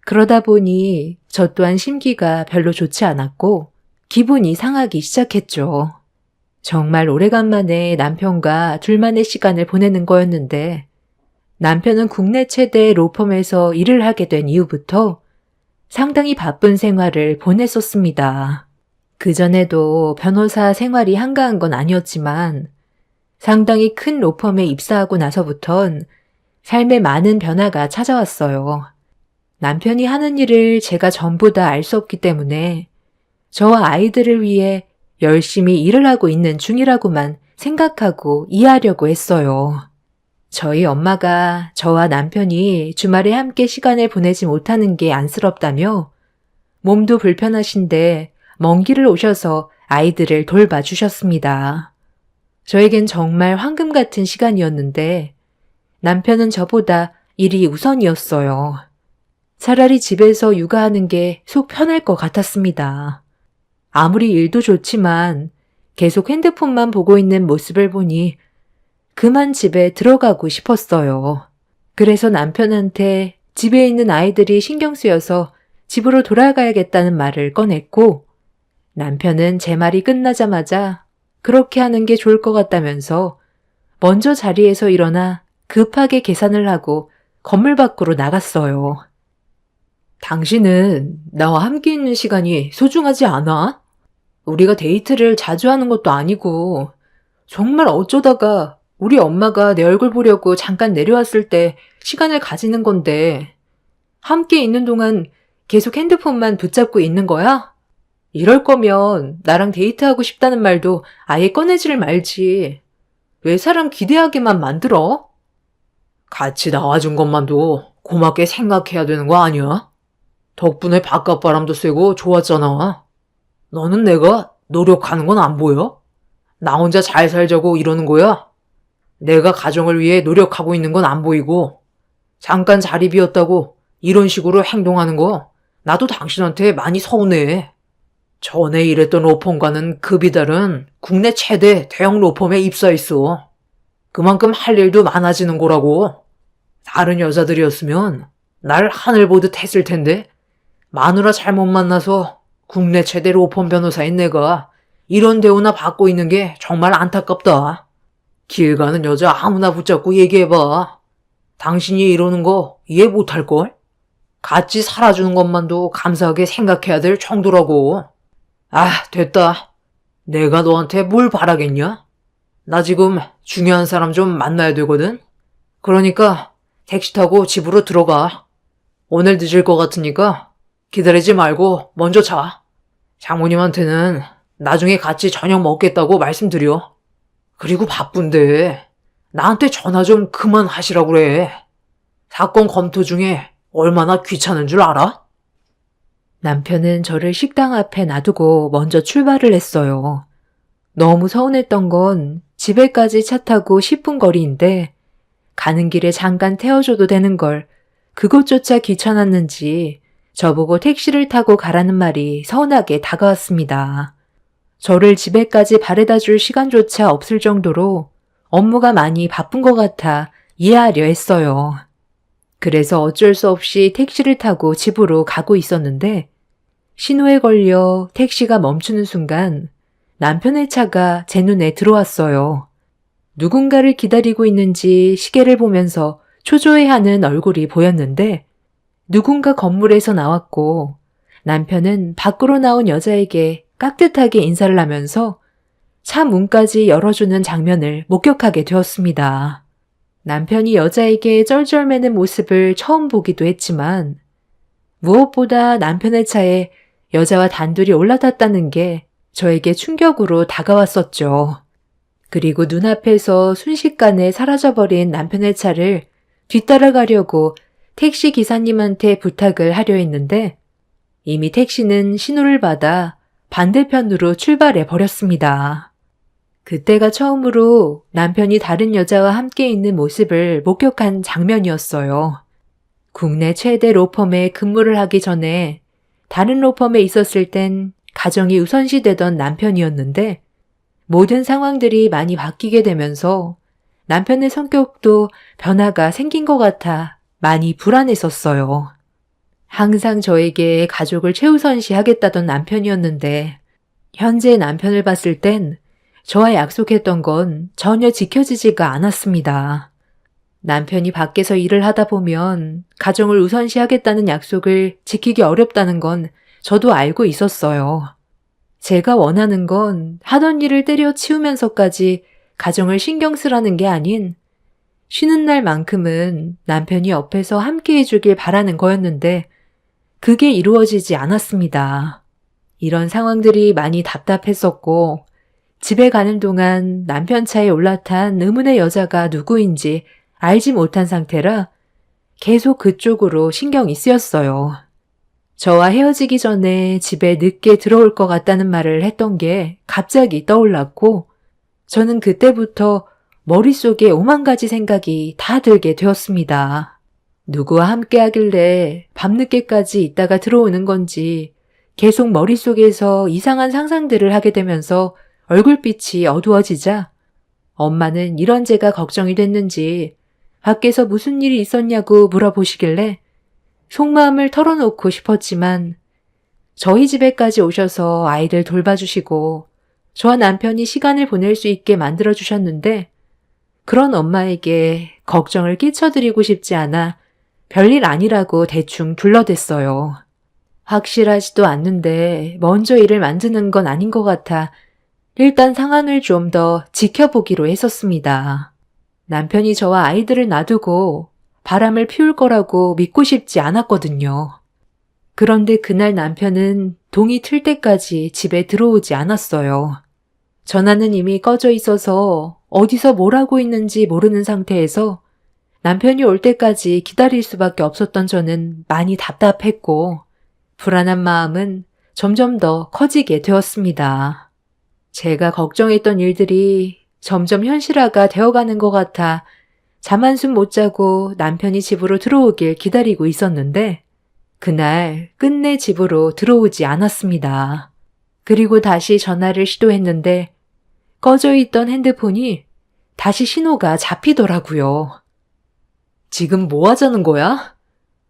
그러다 보니 저 또한 심기가 별로 좋지 않았고 기분이 상하기 시작했죠. 정말 오래간만에 남편과 둘만의 시간을 보내는 거였는데 남편은 국내 최대 로펌에서 일을 하게 된 이후부터 상당히 바쁜 생활을 보냈었습니다. 그전에도 변호사 생활이 한가한 건 아니었지만 상당히 큰 로펌에 입사하고 나서부턴 삶에 많은 변화가 찾아왔어요. 남편이 하는 일을 제가 전부 다 알 수 없기 때문에 저와 아이들을 위해 열심히 일을 하고 있는 중이라고만 생각하고 이해하려고 했어요. 저희 엄마가 저와 남편이 주말에 함께 시간을 보내지 못하는 게 안쓰럽다며 몸도 불편하신데 먼 길을 오셔서 아이들을 돌봐주셨습니다. 저에겐 정말 황금 같은 시간이었는데 남편은 저보다 일이 우선이었어요. 차라리 집에서 육아하는 게 속 편할 것 같았습니다. 아무리 일도 좋지만 계속 핸드폰만 보고 있는 모습을 보니 그만 집에 들어가고 싶었어요. 그래서 남편한테 집에 있는 아이들이 신경 쓰여서 집으로 돌아가야겠다는 말을 꺼냈고 남편은 제 말이 끝나자마자 그렇게 하는 게 좋을 것 같다면서 먼저 자리에서 일어나 급하게 계산을 하고 건물 밖으로 나갔어요. 당신은 나와 함께 있는 시간이 소중하지 않아? 우리가 데이트를 자주 하는 것도 아니고 정말 어쩌다가 우리 엄마가 내 얼굴 보려고 잠깐 내려왔을 때 시간을 가지는 건데 함께 있는 동안 계속 핸드폰만 붙잡고 있는 거야? 이럴 거면 나랑 데이트하고 싶다는 말도 아예 꺼내지를 말지. 왜 사람 기대하게만 만들어? 같이 나와준 것만도 고맙게 생각해야 되는 거 아니야? 덕분에 바깥바람도 쐬고 좋았잖아. 너는 내가 노력하는 건 안 보여? 나 혼자 잘 살자고 이러는 거야? 내가 가정을 위해 노력하고 있는 건 안 보이고 잠깐 자리 비었다고 이런 식으로 행동하는 거 나도 당신한테 많이 서운해. 전에 일했던 로펌과는 급이 다른 국내 최대 대형 로펌에 입사했어. 그만큼 할 일도 많아지는 거라고. 다른 여자들이었으면 날 하늘 보듯 했을 텐데 마누라 잘못 만나서 국내 최대 로펌 변호사인 내가 이런 대우나 받고 있는 게 정말 안타깝다. 길 가는 여자 아무나 붙잡고 얘기해봐. 당신이 이러는 거 이해 못할걸? 같이 살아주는 것만도 감사하게 생각해야 될 정도라고. 아, 됐다. 내가 너한테 뭘 바라겠냐? 나 지금 중요한 사람 좀 만나야 되거든? 그러니까 택시 타고 집으로 들어가. 오늘 늦을 것 같으니까 기다리지 말고 먼저 자. 장모님한테는 나중에 같이 저녁 먹겠다고 말씀드려. 그리고 바쁜데 나한테 전화 좀 그만하시라고 그래. 사건 검토 중에 얼마나 귀찮은 줄 알아? 남편은 저를 식당 앞에 놔두고 먼저 출발을 했어요. 너무 서운했던 건 집에까지 차 타고 10분 거리인데 가는 길에 잠깐 태워줘도 되는 걸 그것조차 귀찮았는지 저보고 택시를 타고 가라는 말이 서운하게 다가왔습니다. 저를 집에까지 바래다 줄 시간조차 없을 정도로 업무가 많이 바쁜 것 같아 이해하려 했어요. 그래서 어쩔 수 없이 택시를 타고 집으로 가고 있었는데 신호에 걸려 택시가 멈추는 순간 남편의 차가 제 눈에 들어왔어요. 누군가를 기다리고 있는지 시계를 보면서 초조해하는 얼굴이 보였는데 누군가 건물에서 나왔고 남편은 밖으로 나온 여자에게 깍듯하게 인사를 하면서 차 문까지 열어주는 장면을 목격하게 되었습니다. 남편이 여자에게 쩔쩔매는 모습을 처음 보기도 했지만 무엇보다 남편의 차에 여자와 단둘이 올라탔다는 게 저에게 충격으로 다가왔었죠. 그리고 눈앞에서 순식간에 사라져버린 남편의 차를 뒤따라가려고 택시 기사님한테 부탁을 하려 했는데 이미 택시는 신호를 받아 반대편으로 출발해 버렸습니다. 그때가 처음으로 남편이 다른 여자와 함께 있는 모습을 목격한 장면이었어요. 국내 최대 로펌에 근무를 하기 전에 다른 로펌에 있었을 땐 가정이 우선시되던 남편이었는데 모든 상황들이 많이 바뀌게 되면서 남편의 성격도 변화가 생긴 것 같아 많이 불안했었어요. 항상 저에게 가족을 최우선시 하겠다던 남편이었는데 현재 남편을 봤을 땐 저와 약속했던 건 전혀 지켜지지가 않았습니다. 남편이 밖에서 일을 하다 보면 가정을 우선시 하겠다는 약속을 지키기 어렵다는 건 저도 알고 있었어요. 제가 원하는 건 하던 일을 때려치우면서까지 가정을 신경 쓰라는 게 아닌 쉬는 날만큼은 남편이 옆에서 함께 해주길 바라는 거였는데 그게 이루어지지 않았습니다. 이런 상황들이 많이 답답했었고 집에 가는 동안 남편 차에 올라탄 의문의 여자가 누구인지 알지 못한 상태라 계속 그쪽으로 신경이 쓰였어요. 저와 헤어지기 전에 집에 늦게 들어올 것 같다는 말을 했던 게 갑자기 떠올랐고 저는 그때부터 머릿속에 오만 가지 생각이 다 들게 되었습니다. 누구와 함께 하길래 밤늦게까지 있다가 들어오는 건지 계속 머릿속에서 이상한 상상들을 하게 되면서 얼굴빛이 어두워지자 엄마는 이런 제가 걱정이 됐는지 밖에서 무슨 일이 있었냐고 물어보시길래 속마음을 털어놓고 싶었지만 저희 집에까지 오셔서 아이들 돌봐주시고 저와 남편이 시간을 보낼 수 있게 만들어주셨는데 그런 엄마에게 걱정을 끼쳐드리고 싶지 않아 별일 아니라고 대충 둘러댔어요. 확실하지도 않는데 먼저 일을 만드는 건 아닌 것 같아 일단 상황을 좀 더 지켜보기로 했었습니다. 남편이 저와 아이들을 놔두고 바람을 피울 거라고 믿고 싶지 않았거든요. 그런데 그날 남편은 동이 틀 때까지 집에 들어오지 않았어요. 전화는 이미 꺼져 있어서 어디서 뭘 하고 있는지 모르는 상태에서 남편이 올 때까지 기다릴 수밖에 없었던 저는 많이 답답했고 불안한 마음은 점점 더 커지게 되었습니다. 제가 걱정했던 일들이 점점 현실화가 되어가는 것 같아 잠 한숨 못 자고 남편이 집으로 들어오길 기다리고 있었는데 그날 끝내 집으로 들어오지 않았습니다. 그리고 다시 전화를 시도했는데 꺼져 있던 핸드폰이 다시 신호가 잡히더라고요. 지금 뭐 하자는 거야?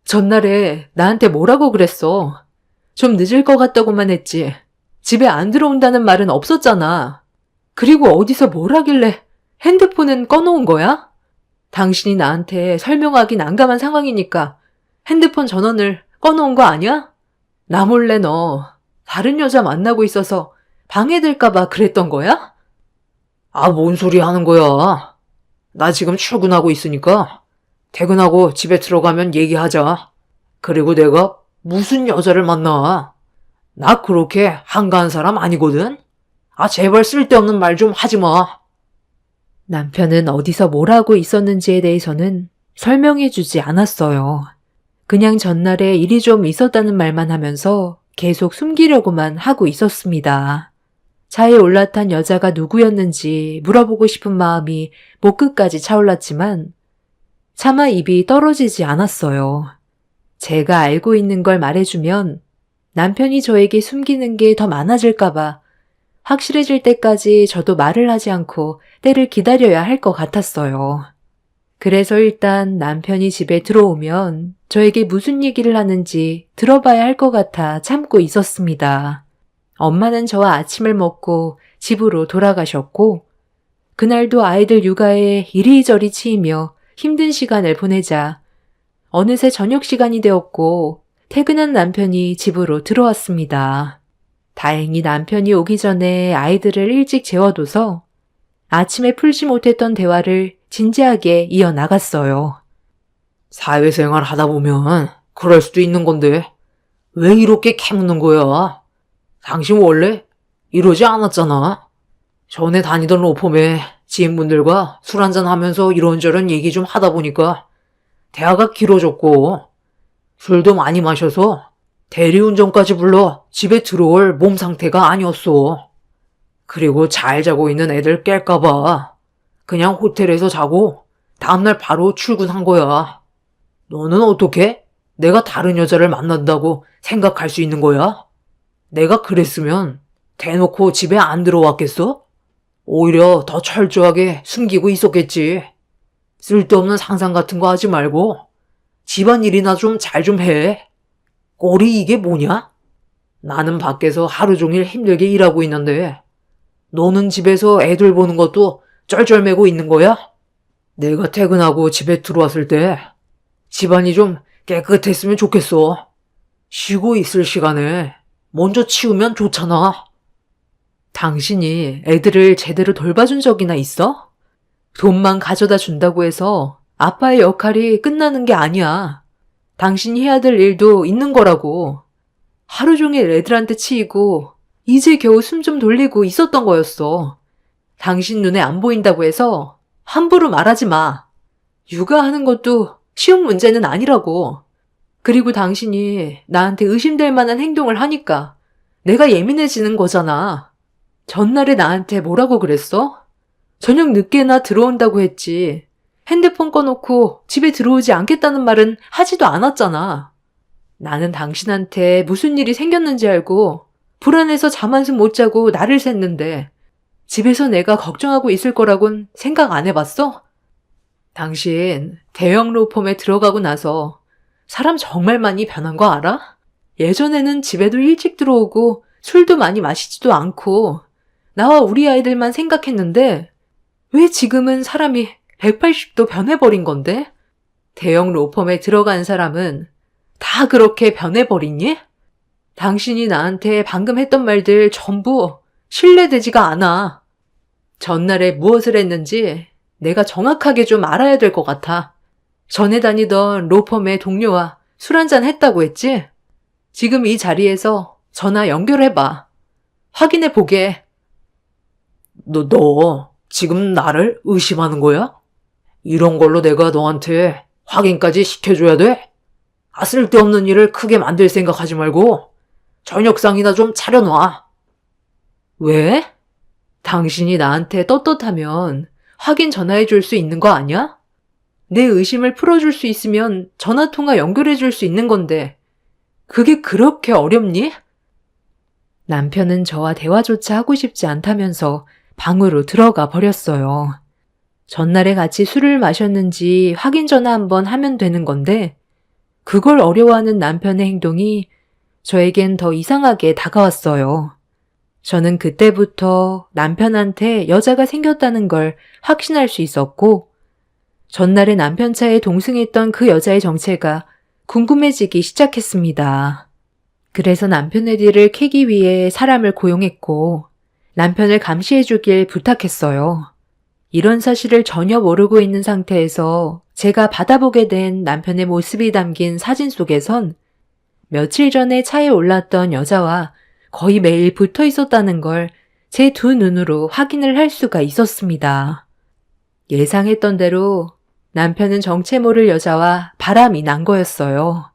전날에 나한테 뭐라고 그랬어? 좀 늦을 것 같다고만 했지. 집에 안 들어온다는 말은 없었잖아. 그리고 어디서 뭘 하길래 핸드폰은 꺼놓은 거야? 당신이 나한테 설명하기 난감한 상황이니까 핸드폰 전원을 꺼놓은 거 아니야? 나 몰래 너 다른 여자 만나고 있어서 방해될까봐 그랬던 거야? 아, 뭔 소리 하는 거야? 나 지금 출근하고 있으니까 퇴근하고 집에 들어가면 얘기하자. 그리고 내가 무슨 여자를 만나? 나 그렇게 한가한 사람 아니거든? 아, 제발 쓸데없는 말 좀 하지 마. 남편은 어디서 뭘 하고 있었는지에 대해서는 설명해 주지 않았어요. 그냥 전날에 일이 좀 있었다는 말만 하면서 계속 숨기려고만 하고 있었습니다. 차에 올라탄 여자가 누구였는지 물어보고 싶은 마음이 목 끝까지 차올랐지만 차마 입이 떨어지지 않았어요. 제가 알고 있는 걸 말해주면 남편이 저에게 숨기는 게 더 많아질까봐 확실해질 때까지 저도 말을 하지 않고 때를 기다려야 할 것 같았어요. 그래서 일단 남편이 집에 들어오면 저에게 무슨 얘기를 하는지 들어봐야 할 것 같아 참고 있었습니다. 엄마는 저와 아침을 먹고 집으로 돌아가셨고 그날도 아이들 육아에 이리저리 치이며 힘든 시간을 보내자 어느새 저녁 시간이 되었고 퇴근한 남편이 집으로 들어왔습니다. 다행히 남편이 오기 전에 아이들을 일찍 재워둬서 아침에 풀지 못했던 대화를 진지하게 이어나갔어요. 사회생활 하다 보면 그럴 수도 있는 건데 왜 이렇게 캐묻는 거야? 당신 원래 이러지 않았잖아. 전에 다니던 로펌에 지인분들과 술 한잔 하면서 이런저런 얘기 좀 하다 보니까 대화가 길어졌고 술도 많이 마셔서 대리운전까지 불러 집에 들어올 몸 상태가 아니었어. 그리고 잘 자고 있는 애들 깰까봐 그냥 호텔에서 자고 다음날 바로 출근한 거야. 너는 어떻게 내가 다른 여자를 만난다고 생각할 수 있는 거야? 내가 그랬으면 대놓고 집에 안 들어왔겠어? 오히려 더 철저하게 숨기고 있었겠지. 쓸데없는 상상 같은 거 하지 말고 집안일이나 좀 잘 좀 해. 꼴이 이게 뭐냐? 나는 밖에서 하루 종일 힘들게 일하고 있는데 너는 집에서 애들 보는 것도 쩔쩔매고 있는 거야? 내가 퇴근하고 집에 들어왔을 때 집안이 좀 깨끗했으면 좋겠어. 쉬고 있을 시간에 먼저 치우면 좋잖아. 당신이 애들을 제대로 돌봐준 적이나 있어? 돈만 가져다 준다고 해서 아빠의 역할이 끝나는 게 아니야. 당신이 해야 될 일도 있는 거라고. 하루 종일 애들한테 치이고 이제 겨우 숨 좀 돌리고 있었던 거였어. 당신 눈에 안 보인다고 해서 함부로 말하지 마. 육아하는 것도 쉬운 문제는 아니라고. 그리고 당신이 나한테 의심될 만한 행동을 하니까 내가 예민해지는 거잖아. 전날에 나한테 뭐라고 그랬어? 저녁 늦게나 들어온다고 했지. 핸드폰 꺼놓고 집에 들어오지 않겠다는 말은 하지도 않았잖아. 나는 당신한테 무슨 일이 생겼는지 알고 불안해서 잠 한숨 못 자고 날을 샜는데 집에서 내가 걱정하고 있을 거라곤 생각 안 해봤어? 당신 대형 로펌에 들어가고 나서 사람 정말 많이 변한 거 알아? 예전에는 집에도 일찍 들어오고 술도 많이 마시지도 않고 나와 우리 아이들만 생각했는데 왜 지금은 사람이 180도 변해버린 건데? 대형 로펌에 들어간 사람은 다 그렇게 변해버리니? 당신이 나한테 방금 했던 말들 전부 신뢰되지가 않아. 전날에 무엇을 했는지 내가 정확하게 좀 알아야 될 것 같아. 전에 다니던 로펌의 동료와 술 한잔 했다고 했지? 지금 이 자리에서 전화 연결해봐. 확인해 보게. 너 지금 나를 의심하는 거야? 이런 걸로 내가 너한테 확인까지 시켜줘야 돼? 쓸데없는 일을 크게 만들 생각하지 말고 저녁상이나 좀 차려놔. 왜? 당신이 나한테 떳떳하면 확인 전화해 줄 수 있는 거 아니야? 내 의심을 풀어줄 수 있으면 전화통화 연결해 줄 수 있는 건데 그게 그렇게 어렵니? 남편은 저와 대화조차 하고 싶지 않다면서 방으로 들어가 버렸어요. 전날에 같이 술을 마셨는지 확인 전화 한번 하면 되는 건데 그걸 어려워하는 남편의 행동이 저에겐 더 이상하게 다가왔어요. 저는 그때부터 남편한테 여자가 생겼다는 걸 확신할 수 있었고 전날에 남편 차에 동승했던 그 여자의 정체가 궁금해지기 시작했습니다. 그래서 남편의 뒤를 캐기 위해 사람을 고용했고 남편을 감시해주길 부탁했어요. 이런 사실을 전혀 모르고 있는 상태에서 제가 받아보게 된 남편의 모습이 담긴 사진 속에선 며칠 전에 차에 올랐던 여자와 거의 매일 붙어 있었다는 걸 제 두 눈으로 확인을 할 수가 있었습니다. 예상했던 대로 남편은 정체 모를 여자와 바람이 난 거였어요.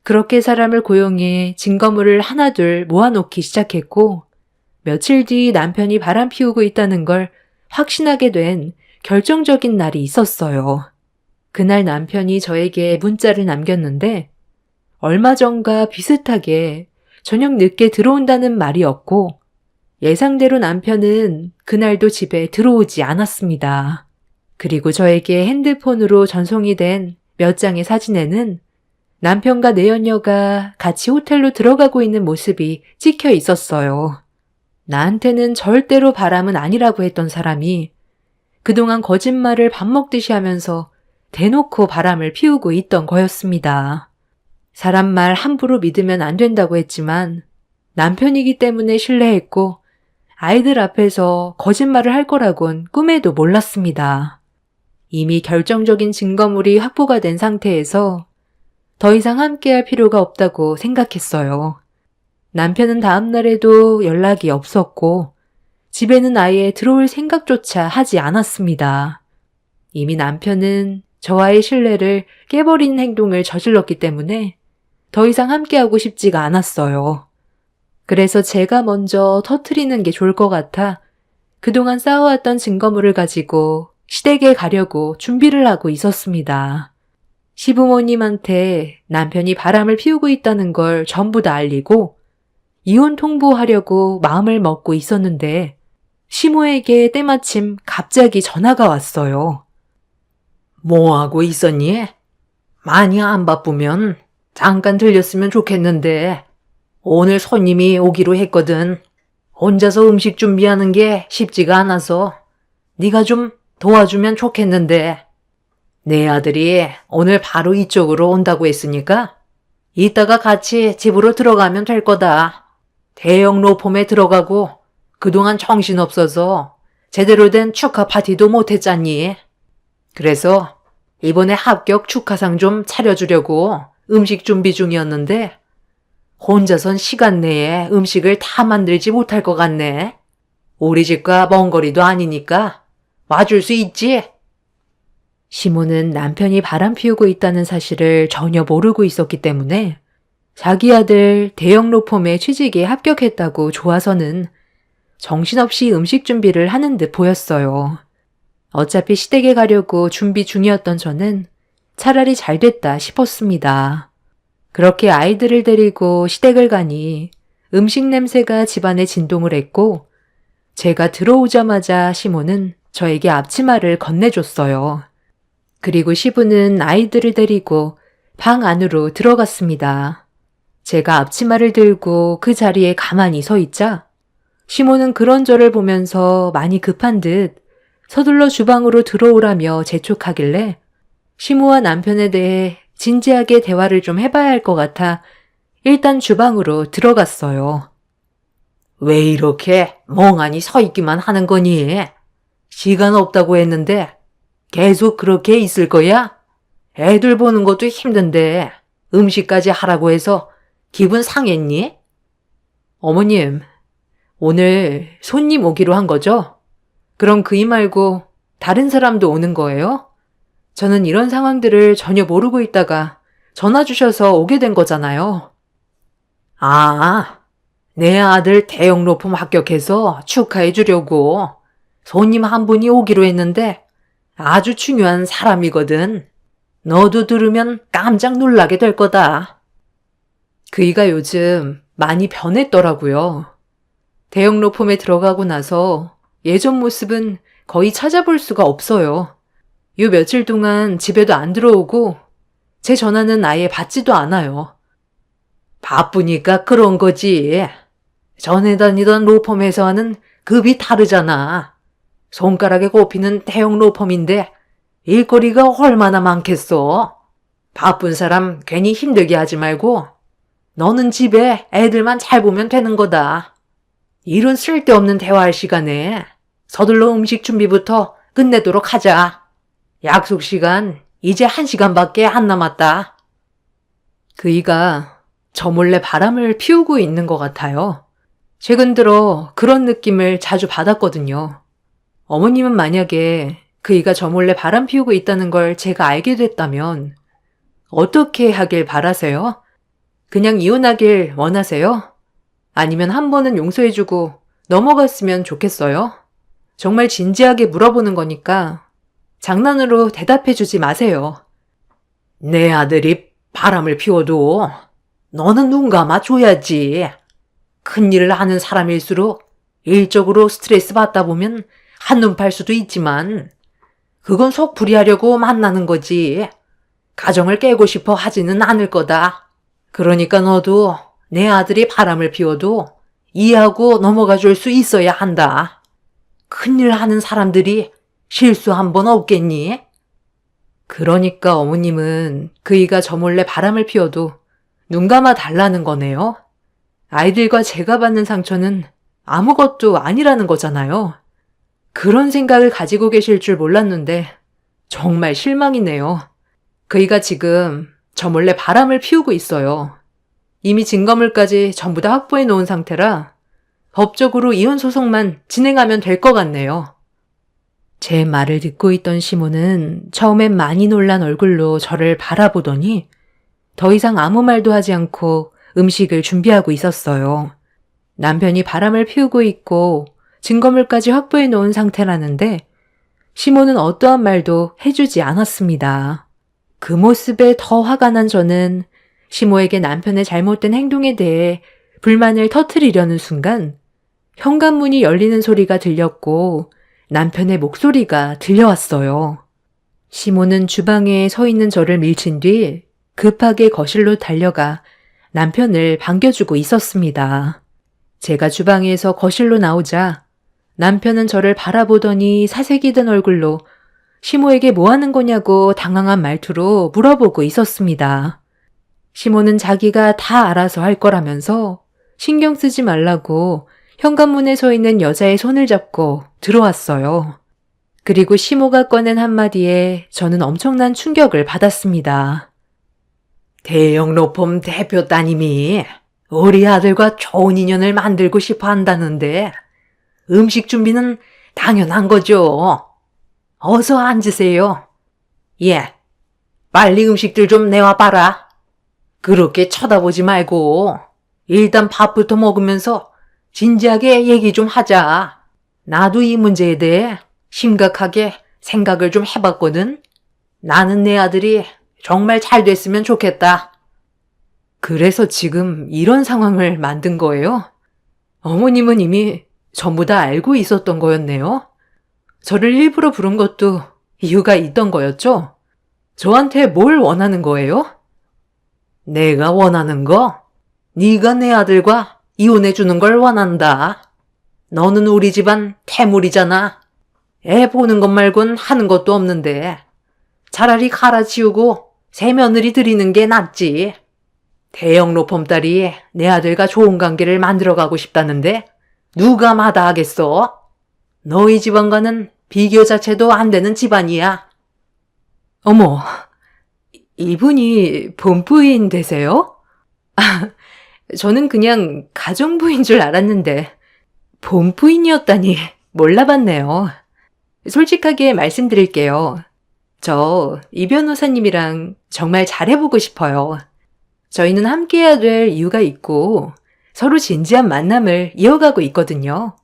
그렇게 사람을 고용해 증거물을 하나둘 모아놓기 시작했고, 며칠 뒤 남편이 바람 피우고 있다는 걸 확신하게 된 결정적인 날이 있었어요. 그날 남편이 저에게 문자를 남겼는데, 얼마 전과 비슷하게 저녁 늦게 들어온다는 말이었고, 예상대로 남편은 그날도 집에 들어오지 않았습니다. 그리고 저에게 핸드폰으로 전송이 된 몇 장의 사진에는 남편과 내연녀가 같이 호텔로 들어가고 있는 모습이 찍혀 있었어요. 나한테는 절대로 바람은 아니라고 했던 사람이 그동안 거짓말을 밥 먹듯이 하면서 대놓고 바람을 피우고 있던 거였습니다. 사람 말 함부로 믿으면 안 된다고 했지만 남편이기 때문에 신뢰했고 아이들 앞에서 거짓말을 할 거라곤 꿈에도 몰랐습니다. 이미 결정적인 증거물이 확보가 된 상태에서 더 이상 함께할 필요가 없다고 생각했어요. 남편은 다음 날에도 연락이 없었고 집에는 아예 들어올 생각조차 하지 않았습니다. 이미 남편은 저와의 신뢰를 깨버리는 행동을 저질렀기 때문에 더 이상 함께하고 싶지가 않았어요. 그래서 제가 먼저 터뜨리는 게 좋을 것 같아 그동안 쌓아왔던 증거물을 가지고 시댁에 가려고 준비를 하고 있었습니다. 시부모님한테 남편이 바람을 피우고 있다는 걸 전부 다 알리고 이혼 통보하려고 마음을 먹고 있었는데 시모에게 때마침 갑자기 전화가 왔어요. 뭐 하고 있었니? 많이 안 바쁘면 잠깐 들렸으면 좋겠는데 오늘 손님이 오기로 했거든. 혼자서 음식 준비하는 게 쉽지가 않아서 네가 좀 도와주면 좋겠는데 내 아들이 오늘 바로 이쪽으로 온다고 했으니까 이따가 같이 집으로 들어가면 될 거다. 대형 로펌에 들어가고 그동안 정신없어서 제대로 된 축하 파티도 못했잖니. 그래서 이번에 합격 축하상 좀 차려주려고 음식 준비 중이었는데 혼자선 시간 내에 음식을 다 만들지 못할 것 같네. 우리 집과 먼 거리도 아니니까 와줄 수 있지? 시모는 남편이 바람 피우고 있다는 사실을 전혀 모르고 있었기 때문에 자기 아들 대형 로펌에 취직에 합격했다고 좋아서는 정신없이 음식 준비를 하는 듯 보였어요. 어차피 시댁에 가려고 준비 중이었던 저는 차라리 잘 됐다 싶었습니다. 그렇게 아이들을 데리고 시댁을 가니 음식 냄새가 집안에 진동을 했고 제가 들어오자마자 시모는 저에게 앞치마를 건네줬어요. 그리고 시부는 아이들을 데리고 방 안으로 들어갔습니다. 제가 앞치마를 들고 그 자리에 가만히 서 있자 시모는 그런 저를 보면서 많이 급한 듯 서둘러 주방으로 들어오라며 재촉하길래 시모와 남편에 대해 진지하게 대화를 좀 해봐야 할 것 같아 일단 주방으로 들어갔어요. 왜 이렇게 멍하니 서 있기만 하는 거니? 시간 없다고 했는데 계속 그렇게 있을 거야? 애들 보는 것도 힘든데 음식까지 하라고 해서 기분 상했니? 어머님, 오늘 손님 오기로 한 거죠? 그럼 그이 말고 다른 사람도 오는 거예요? 저는 이런 상황들을 전혀 모르고 있다가 전화 주셔서 오게 된 거잖아요. 아, 내 아들 대형 로펌 합격해서 축하해 주려고 손님 한 분이 오기로 했는데 아주 중요한 사람이거든. 너도 들으면 깜짝 놀라게 될 거다. 그이가 요즘 많이 변했더라고요. 대형 로펌에 들어가고 나서 예전 모습은 거의 찾아볼 수가 없어요. 요 며칠 동안 집에도 안 들어오고 제 전화는 아예 받지도 않아요. 바쁘니까 그런 거지. 전에 다니던 로펌 회사와는 급이 다르잖아. 손가락에 꼽히는 대형 로펌인데 일거리가 얼마나 많겠어. 바쁜 사람 괜히 힘들게 하지 말고 너는 집에 애들만 잘 보면 되는 거다. 이런 쓸데없는 대화할 시간에 서둘러 음식 준비부터 끝내도록 하자. 약속 시간 이제 1시간밖에 안 남았다. 그이가 저 몰래 바람을 피우고 있는 것 같아요. 최근 들어 그런 느낌을 자주 받았거든요. 어머님은 만약에 그이가 저 몰래 바람 피우고 있다는 걸 제가 알게 됐다면 어떻게 하길 바라세요? 그냥 이혼하길 원하세요? 아니면 한 번은 용서해주고 넘어갔으면 좋겠어요? 정말 진지하게 물어보는 거니까 장난으로 대답해주지 마세요. 내 아들이 바람을 피워도 너는 눈 감아줘야지. 큰일을 하는 사람일수록 일적으로 스트레스 받다 보면 한눈 팔 수도 있지만 그건 속풀이하려고 만나는 거지. 가정을 깨고 싶어 하지는 않을 거다. 그러니까 너도 내 아들이 바람을 피워도 이해하고 넘어가 줄 수 있어야 한다. 큰일 하는 사람들이 실수 한 번 없겠니? 그러니까 어머님은 그이가 저 몰래 바람을 피워도 눈 감아 달라는 거네요. 아이들과 제가 받는 상처는 아무것도 아니라는 거잖아요. 그런 생각을 가지고 계실 줄 몰랐는데 정말 실망이네요. 그이가 지금 저 몰래 바람을 피우고 있어요. 이미 증거물까지 전부 다 확보해 놓은 상태라 법적으로 이혼 소송만 진행하면 될 것 같네요. 제 말을 듣고 있던 시모는 처음엔 많이 놀란 얼굴로 저를 바라보더니 더 이상 아무 말도 하지 않고 음식을 준비하고 있었어요. 남편이 바람을 피우고 있고 증거물까지 확보해 놓은 상태라는데 시모는 어떠한 말도 해주지 않았습니다. 그 모습에 더 화가 난 저는 시모에게 남편의 잘못된 행동에 대해 불만을 터뜨리려는 순간 현관문이 열리는 소리가 들렸고 남편의 목소리가 들려왔어요. 시모는 주방에 서 있는 저를 밀친 뒤 급하게 거실로 달려가 남편을 반겨주고 있었습니다. 제가 주방에서 거실로 나오자 남편은 저를 바라보더니 사색이 든 얼굴로 시모에게 뭐 하는 거냐고 당황한 말투로 물어보고 있었습니다. 시모는 자기가 다 알아서 할 거라면서 신경 쓰지 말라고 현관문에 서 있는 여자의 손을 잡고 들어왔어요. 그리고 시모가 꺼낸 한마디에 저는 엄청난 충격을 받았습니다. 대형 로펌 대표 따님이 우리 아들과 좋은 인연을 만들고 싶어 한다는데 음식 준비는 당연한 거죠. 어서 앉으세요. 예, 빨리 음식들 좀 내와 봐라. 그렇게 쳐다보지 말고 일단 밥부터 먹으면서 진지하게 얘기 좀 하자. 나도 이 문제에 대해 심각하게 생각을 좀 해봤거든. 나는 내 아들이 정말 잘 됐으면 좋겠다. 그래서 지금 이런 상황을 만든 거예요? 어머님은 이미 전부 다 알고 있었던 거였네요? 저를 일부러 부른 것도 이유가 있던 거였죠? 저한테 뭘 원하는 거예요? 내가 원하는 거? 네가 내 아들과 이혼해 주는 걸 원한다. 너는 우리 집안 태물이잖아. 애 보는 것 말곤 하는 것도 없는데 차라리 갈아치우고 새 며느리 들이는 게 낫지. 대형 로펌 딸이 내 아들과 좋은 관계를 만들어가고 싶다는데 누가 마다하겠어? 너희 집안과는 비교 자체도 안 되는 집안이야. 어머, 이분이 본부인 되세요? 아, 저는 그냥 가정부인 줄 알았는데 본부인이었다니 몰라봤네요. 솔직하게 말씀드릴게요. 저 이 변호사님이랑 정말 잘해보고 싶어요. 저희는 함께해야 될 이유가 있고 서로 진지한 만남을 이어가고 있거든요.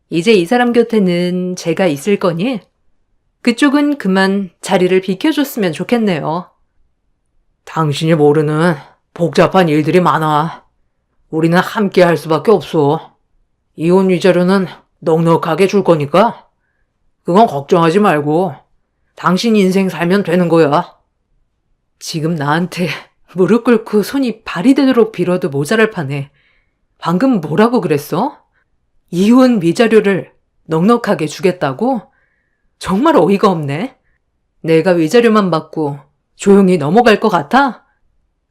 이제 이 사람 곁에는 제가 있을 거니 그쪽은 그만 자리를 비켜줬으면 좋겠네요. 당신이 모르는 복잡한 일들이 많아. 우리는 함께 할 수밖에 없어. 이혼 위자료는 넉넉하게 줄 거니까 그건 걱정하지 말고 당신 인생 살면 되는 거야. 지금 나한테 무릎 꿇고 손이 발이 되도록 빌어도 모자랄 판에 방금 뭐라고 그랬어? 이혼 위자료를 넉넉하게 주겠다고? 정말 어이가 없네. 내가 위자료만 받고 조용히 넘어갈 것 같아?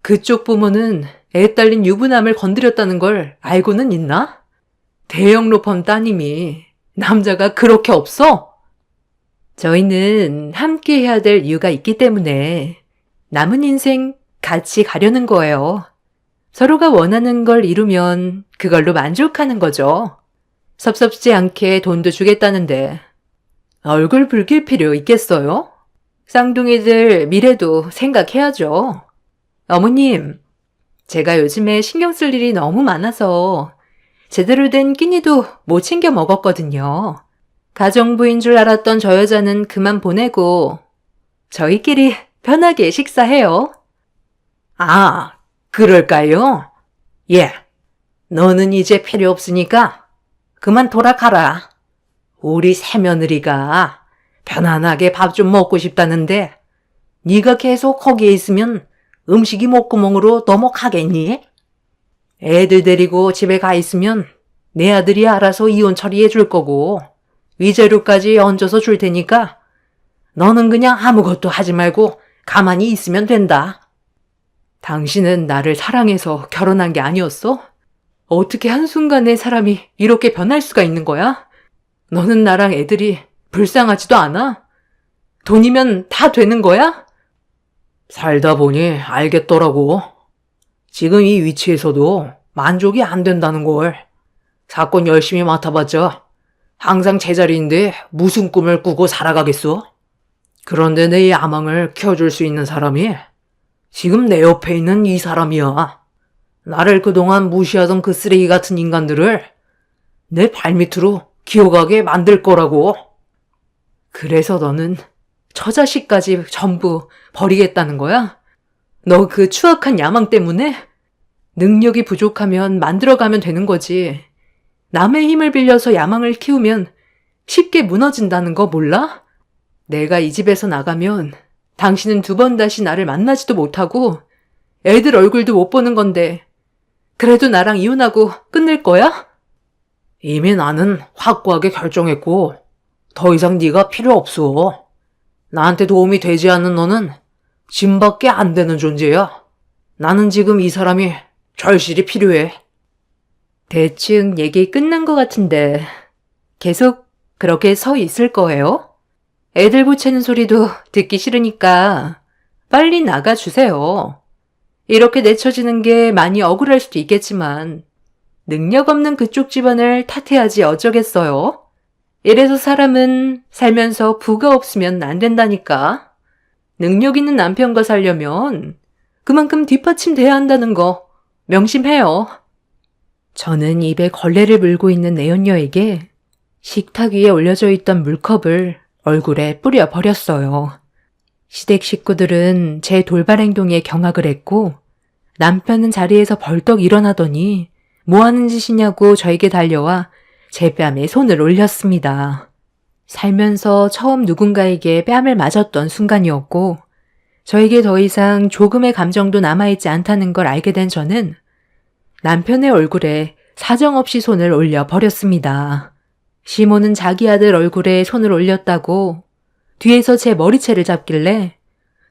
그쪽 부모는 애 딸린 유부남을 건드렸다는 걸 알고는 있나? 대형 로펌 따님이 남자가 그렇게 없어? 저희는 함께 해야 될 이유가 있기 때문에 남은 인생 같이 가려는 거예요. 서로가 원하는 걸 이루면 그걸로 만족하는 거죠. 섭섭지 않게 돈도 주겠다는데 얼굴 붉힐 필요 있겠어요? 쌍둥이들 미래도 생각해야죠. 어머님, 제가 요즘에 신경 쓸 일이 너무 많아서 제대로 된 끼니도 못 챙겨 먹었거든요. 가정부인 줄 알았던 저 여자는 그만 보내고 저희끼리 편하게 식사해요. 아, 그럴까요? 예, 너는 이제 필요 없으니까 그만 돌아가라. 우리 새며느리가 편안하게 밥 좀 먹고 싶다는데 네가 계속 거기에 있으면 음식이 목구멍으로 넘어가겠니? 애들 데리고 집에 가 있으면 내 아들이 알아서 이혼 처리해 줄 거고 위자료까지 얹어서 줄 테니까 너는 그냥 아무것도 하지 말고 가만히 있으면 된다. 당신은 나를 사랑해서 결혼한 게 아니었어? 어떻게 한순간에 사람이 이렇게 변할 수가 있는 거야? 너는 나랑 애들이 불쌍하지도 않아? 돈이면 다 되는 거야? 살다 보니 알겠더라고. 지금 이 위치에서도 만족이 안 된다는 걸. 사건 열심히 맡아봤자 항상 제자리인데 무슨 꿈을 꾸고 살아가겠어? 그런데 내 야망을 키워줄 수 있는 사람이 지금 내 옆에 있는 이 사람이야. 나를 그동안 무시하던 그 쓰레기 같은 인간들을 내 발밑으로 기어가게 만들 거라고. 그래서 너는 처자식까지 전부 버리겠다는 거야? 너 그 추악한 야망 때문에? 능력이 부족하면 만들어가면 되는 거지. 남의 힘을 빌려서 야망을 키우면 쉽게 무너진다는 거 몰라? 내가 이 집에서 나가면 당신은 두 번 다시 나를 만나지도 못하고 애들 얼굴도 못 보는 건데 그래도 나랑 이혼하고 끝낼 거야? 이미 나는 확고하게 결정했고 더 이상 네가 필요 없어. 나한테 도움이 되지 않는 너는 짐밖에 안 되는 존재야. 나는 지금 이 사람이 절실히 필요해. 대충 얘기 끝난 것 같은데 계속 그렇게 서 있을 거예요? 애들 보채는 소리도 듣기 싫으니까 빨리 나가주세요. 이렇게 내쳐지는 게 많이 억울할 수도 있겠지만 능력 없는 그쪽 집안을 탓해야지 어쩌겠어요? 이래서 사람은 살면서 부가 없으면 안 된다니까. 능력 있는 남편과 살려면 그만큼 뒷받침돼야 한다는 거 명심해요. 저는 입에 걸레를 물고 있는 내연녀에게 식탁 위에 올려져 있던 물컵을 얼굴에 뿌려 버렸어요. 시댁 식구들은 제 돌발 행동에 경악을 했고 남편은 자리에서 벌떡 일어나더니 뭐 하는 짓이냐고 저에게 달려와 제 뺨에 손을 올렸습니다. 살면서 처음 누군가에게 뺨을 맞았던 순간이었고 저에게 더 이상 조금의 감정도 남아있지 않다는 걸 알게 된 저는 남편의 얼굴에 사정없이 손을 올려 버렸습니다. 시모는 자기 아들 얼굴에 손을 올렸다고 뒤에서 제 머리채를 잡길래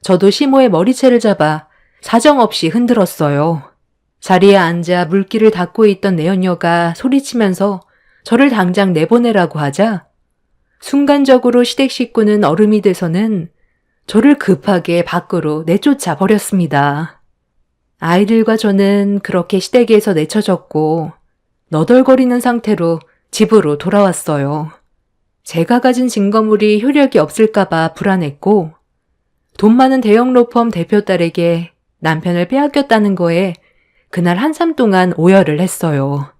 저도 시모의 머리채를 잡아 사정없이 흔들었어요. 자리에 앉아 물기를 닦고 있던 내연녀가 소리치면서 저를 당장 내보내라고 하자 순간적으로 시댁 식구는 얼음이 돼서는 저를 급하게 밖으로 내쫓아 버렸습니다. 아이들과 저는 그렇게 시댁에서 내쳐졌고 너덜거리는 상태로 집으로 돌아왔어요. 제가 가진 증거물이 효력이 없을까봐 불안했고 돈 많은 대형 로펌 대표 딸에게 남편을 빼앗겼다는 거에 그날 한참 동안 오열을 했어요.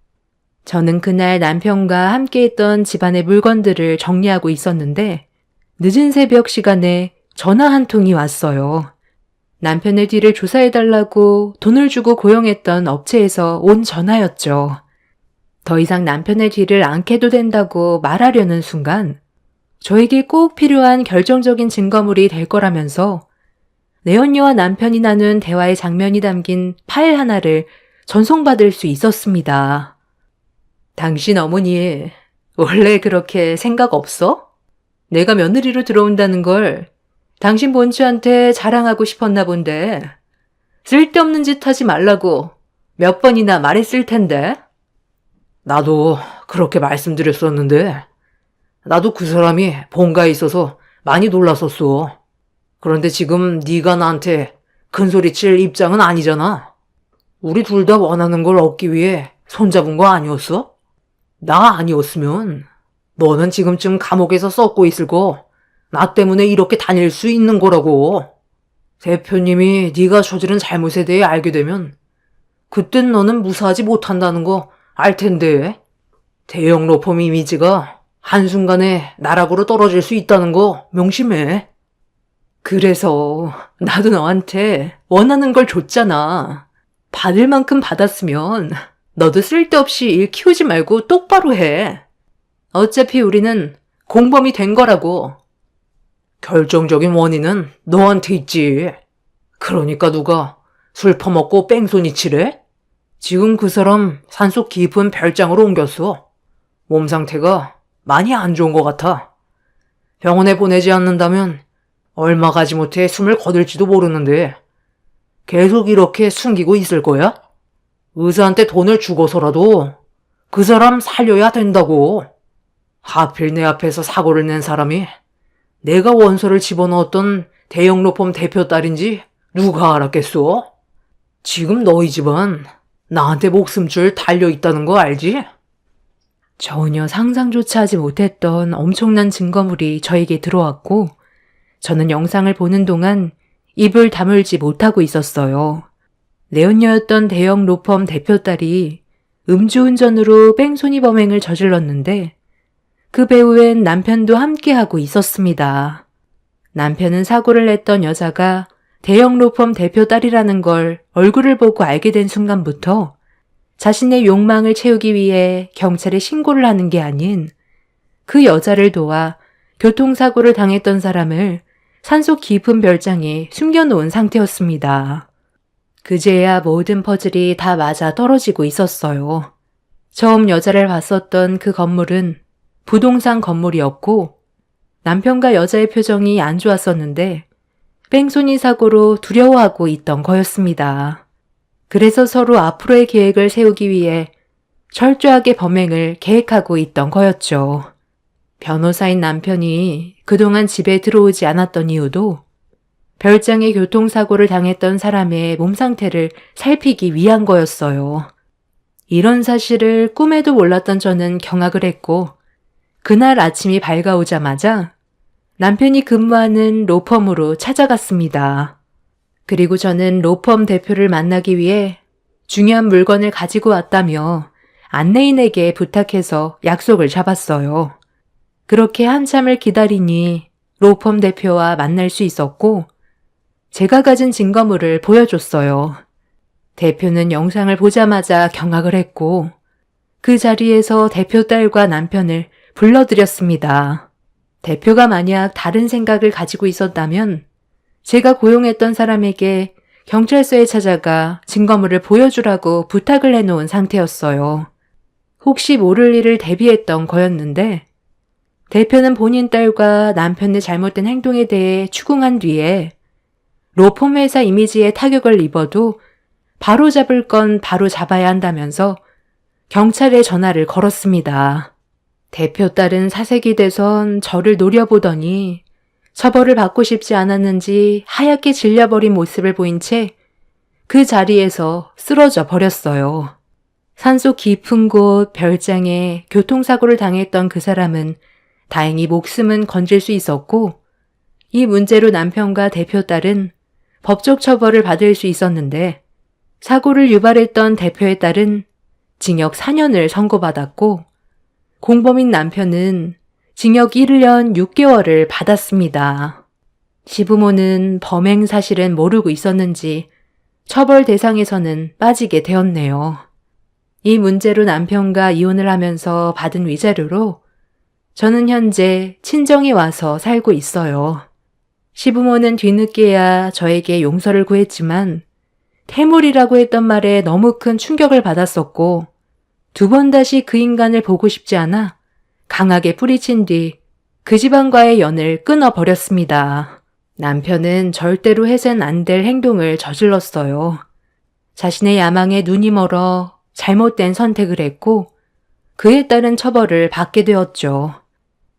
저는 그날 남편과 함께 있던 집안의 물건들을 정리하고 있었는데 늦은 새벽 시간에 전화 한 통이 왔어요. 남편의 뒤를 조사해달라고 돈을 주고 고용했던 업체에서 온 전화였죠. 더 이상 남편의 뒤를 안 캐도 된다고 말하려는 순간 저에게 꼭 필요한 결정적인 증거물이 될 거라면서 내연녀와 남편이 나눈 대화의 장면이 담긴 파일 하나를 전송받을 수 있었습니다. 당신 어머니 원래 그렇게 생각 없어? 내가 며느리로 들어온다는 걸 당신 본처한테 자랑하고 싶었나 본데 쓸데없는 짓 하지 말라고 몇 번이나 말했을 텐데. 나도 그렇게 말씀드렸었는데 나도 그 사람이 본가에 있어서 많이 놀랐었어. 그런데 지금 네가 나한테 큰소리칠 입장은 아니잖아. 우리 둘 다 원하는 걸 얻기 위해 손잡은 거 아니었어? 나 아니었으면 너는 지금쯤 감옥에서 썩고 있을 거 나 때문에 이렇게 다닐 수 있는 거라고. 대표님이 네가 저지른 잘못에 대해 알게 되면 그땐 너는 무사하지 못한다는 거 알 텐데. 대형 로펌 이미지가 한순간에 나락으로 떨어질 수 있다는 거 명심해. 그래서 나도 너한테 원하는 걸 줬잖아. 받을 만큼 받았으면 너도 쓸데없이 일 키우지 말고 똑바로 해. 어차피 우리는 공범이 된 거라고. 결정적인 원인은 너한테 있지. 그러니까 누가 술 퍼먹고 뺑소니 치래? 지금 그 사람 산속 깊은 별장으로 옮겼어. 몸 상태가 많이 안 좋은 것 같아. 병원에 보내지 않는다면 얼마 가지 못해 숨을 거둘지도 모르는데 계속 이렇게 숨기고 있을 거야? 의사한테 돈을 주고서라도 그 사람 살려야 된다고. 하필 내 앞에서 사고를 낸 사람이 내가 원서를 집어넣었던 대형 로펌 대표 딸인지 누가 알았겠어? 지금 너희 집안 나한테 목숨줄 달려있다는 거 알지? 전혀 상상조차 하지 못했던 엄청난 증거물이 저에게 들어왔고 저는 영상을 보는 동안 입을 다물지 못하고 있었어요. 내연녀였던 대형 로펌 대표 딸이 음주운전으로 뺑소니 범행을 저질렀는데 그 배후엔 남편도 함께하고 있었습니다. 남편은 사고를 냈던 여자가 대형 로펌 대표 딸이라는 걸 얼굴을 보고 알게 된 순간부터 자신의 욕망을 채우기 위해 경찰에 신고를 하는 게 아닌 그 여자를 도와 교통사고를 당했던 사람을 산속 깊은 별장에 숨겨놓은 상태였습니다. 그제야 모든 퍼즐이 다 맞아 떨어지고 있었어요. 처음 여자를 봤었던 그 건물은 부동산 건물이었고 남편과 여자의 표정이 안 좋았었는데 뺑소니 사고로 두려워하고 있던 거였습니다. 그래서 서로 앞으로의 계획을 세우기 위해 철저하게 범행을 계획하고 있던 거였죠. 변호사인 남편이 그동안 집에 들어오지 않았던 이유도 별장에 교통사고를 당했던 사람의 몸 상태를 살피기 위한 거였어요. 이런 사실을 꿈에도 몰랐던 저는 경악을 했고 그날 아침이 밝아오자마자 남편이 근무하는 로펌으로 찾아갔습니다. 그리고 저는 로펌 대표를 만나기 위해 중요한 물건을 가지고 왔다며 안내인에게 부탁해서 약속을 잡았어요. 그렇게 한참을 기다리니 로펌 대표와 만날 수 있었고 제가 가진 증거물을 보여줬어요. 대표는 영상을 보자마자 경악을 했고 그 자리에서 대표 딸과 남편을 불러들였습니다. 대표가 만약 다른 생각을 가지고 있었다면 제가 고용했던 사람에게 경찰서에 찾아가 증거물을 보여주라고 부탁을 해놓은 상태였어요. 혹시 모를 일을 대비했던 거였는데 대표는 본인 딸과 남편의 잘못된 행동에 대해 추궁한 뒤에 로펌 회사 이미지에 타격을 입어도 바로 잡을 건 바로 잡아야 한다면서 경찰에 전화를 걸었습니다. 대표 딸은 사색이 돼선 저를 노려보더니 처벌을 받고 싶지 않았는지 하얗게 질려버린 모습을 보인 채 그 자리에서 쓰러져 버렸어요. 산속 깊은 곳 별장에 교통사고를 당했던 그 사람은 다행히 목숨은 건질 수 있었고 이 문제로 남편과 대표 딸은 법적 처벌을 받을 수 있었는데 사고를 유발했던 대표의 딸은 징역 4년을 선고받았고 공범인 남편은 징역 1년 6개월을 받았습니다. 시부모는 범행 사실은 모르고 있었는지 처벌 대상에서는 빠지게 되었네요. 이 문제로 남편과 이혼을 하면서 받은 위자료로 저는 현재 친정에 와서 살고 있어요. 시부모는 뒤늦게야 저에게 용서를 구했지만 태물이라고 했던 말에 너무 큰 충격을 받았었고 2번 다시 그 인간을 보고 싶지 않아 강하게 뿌리친 뒤 그 집안과의 연을 끊어버렸습니다. 남편은 절대로 해선 안 될 행동을 저질렀어요. 자신의 야망에 눈이 멀어 잘못된 선택을 했고 그에 따른 처벌을 받게 되었죠.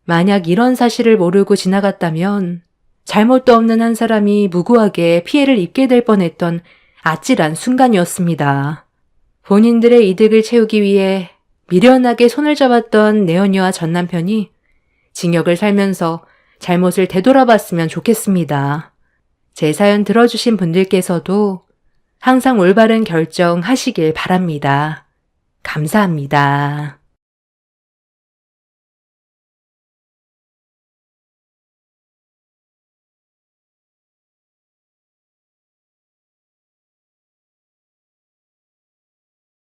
만약 이런 사실을 모르고 지나갔다면 잘못도 없는 한 사람이 무고하게 피해를 입게 될 뻔했던 아찔한 순간이었습니다. 본인들의 이득을 채우기 위해 미련하게 손을 잡았던 내연녀와 전 남편이 징역을 살면서 잘못을 되돌아봤으면 좋겠습니다. 제 사연 들어주신 분들께서도 항상 올바른 결정 하시길 바랍니다. 감사합니다.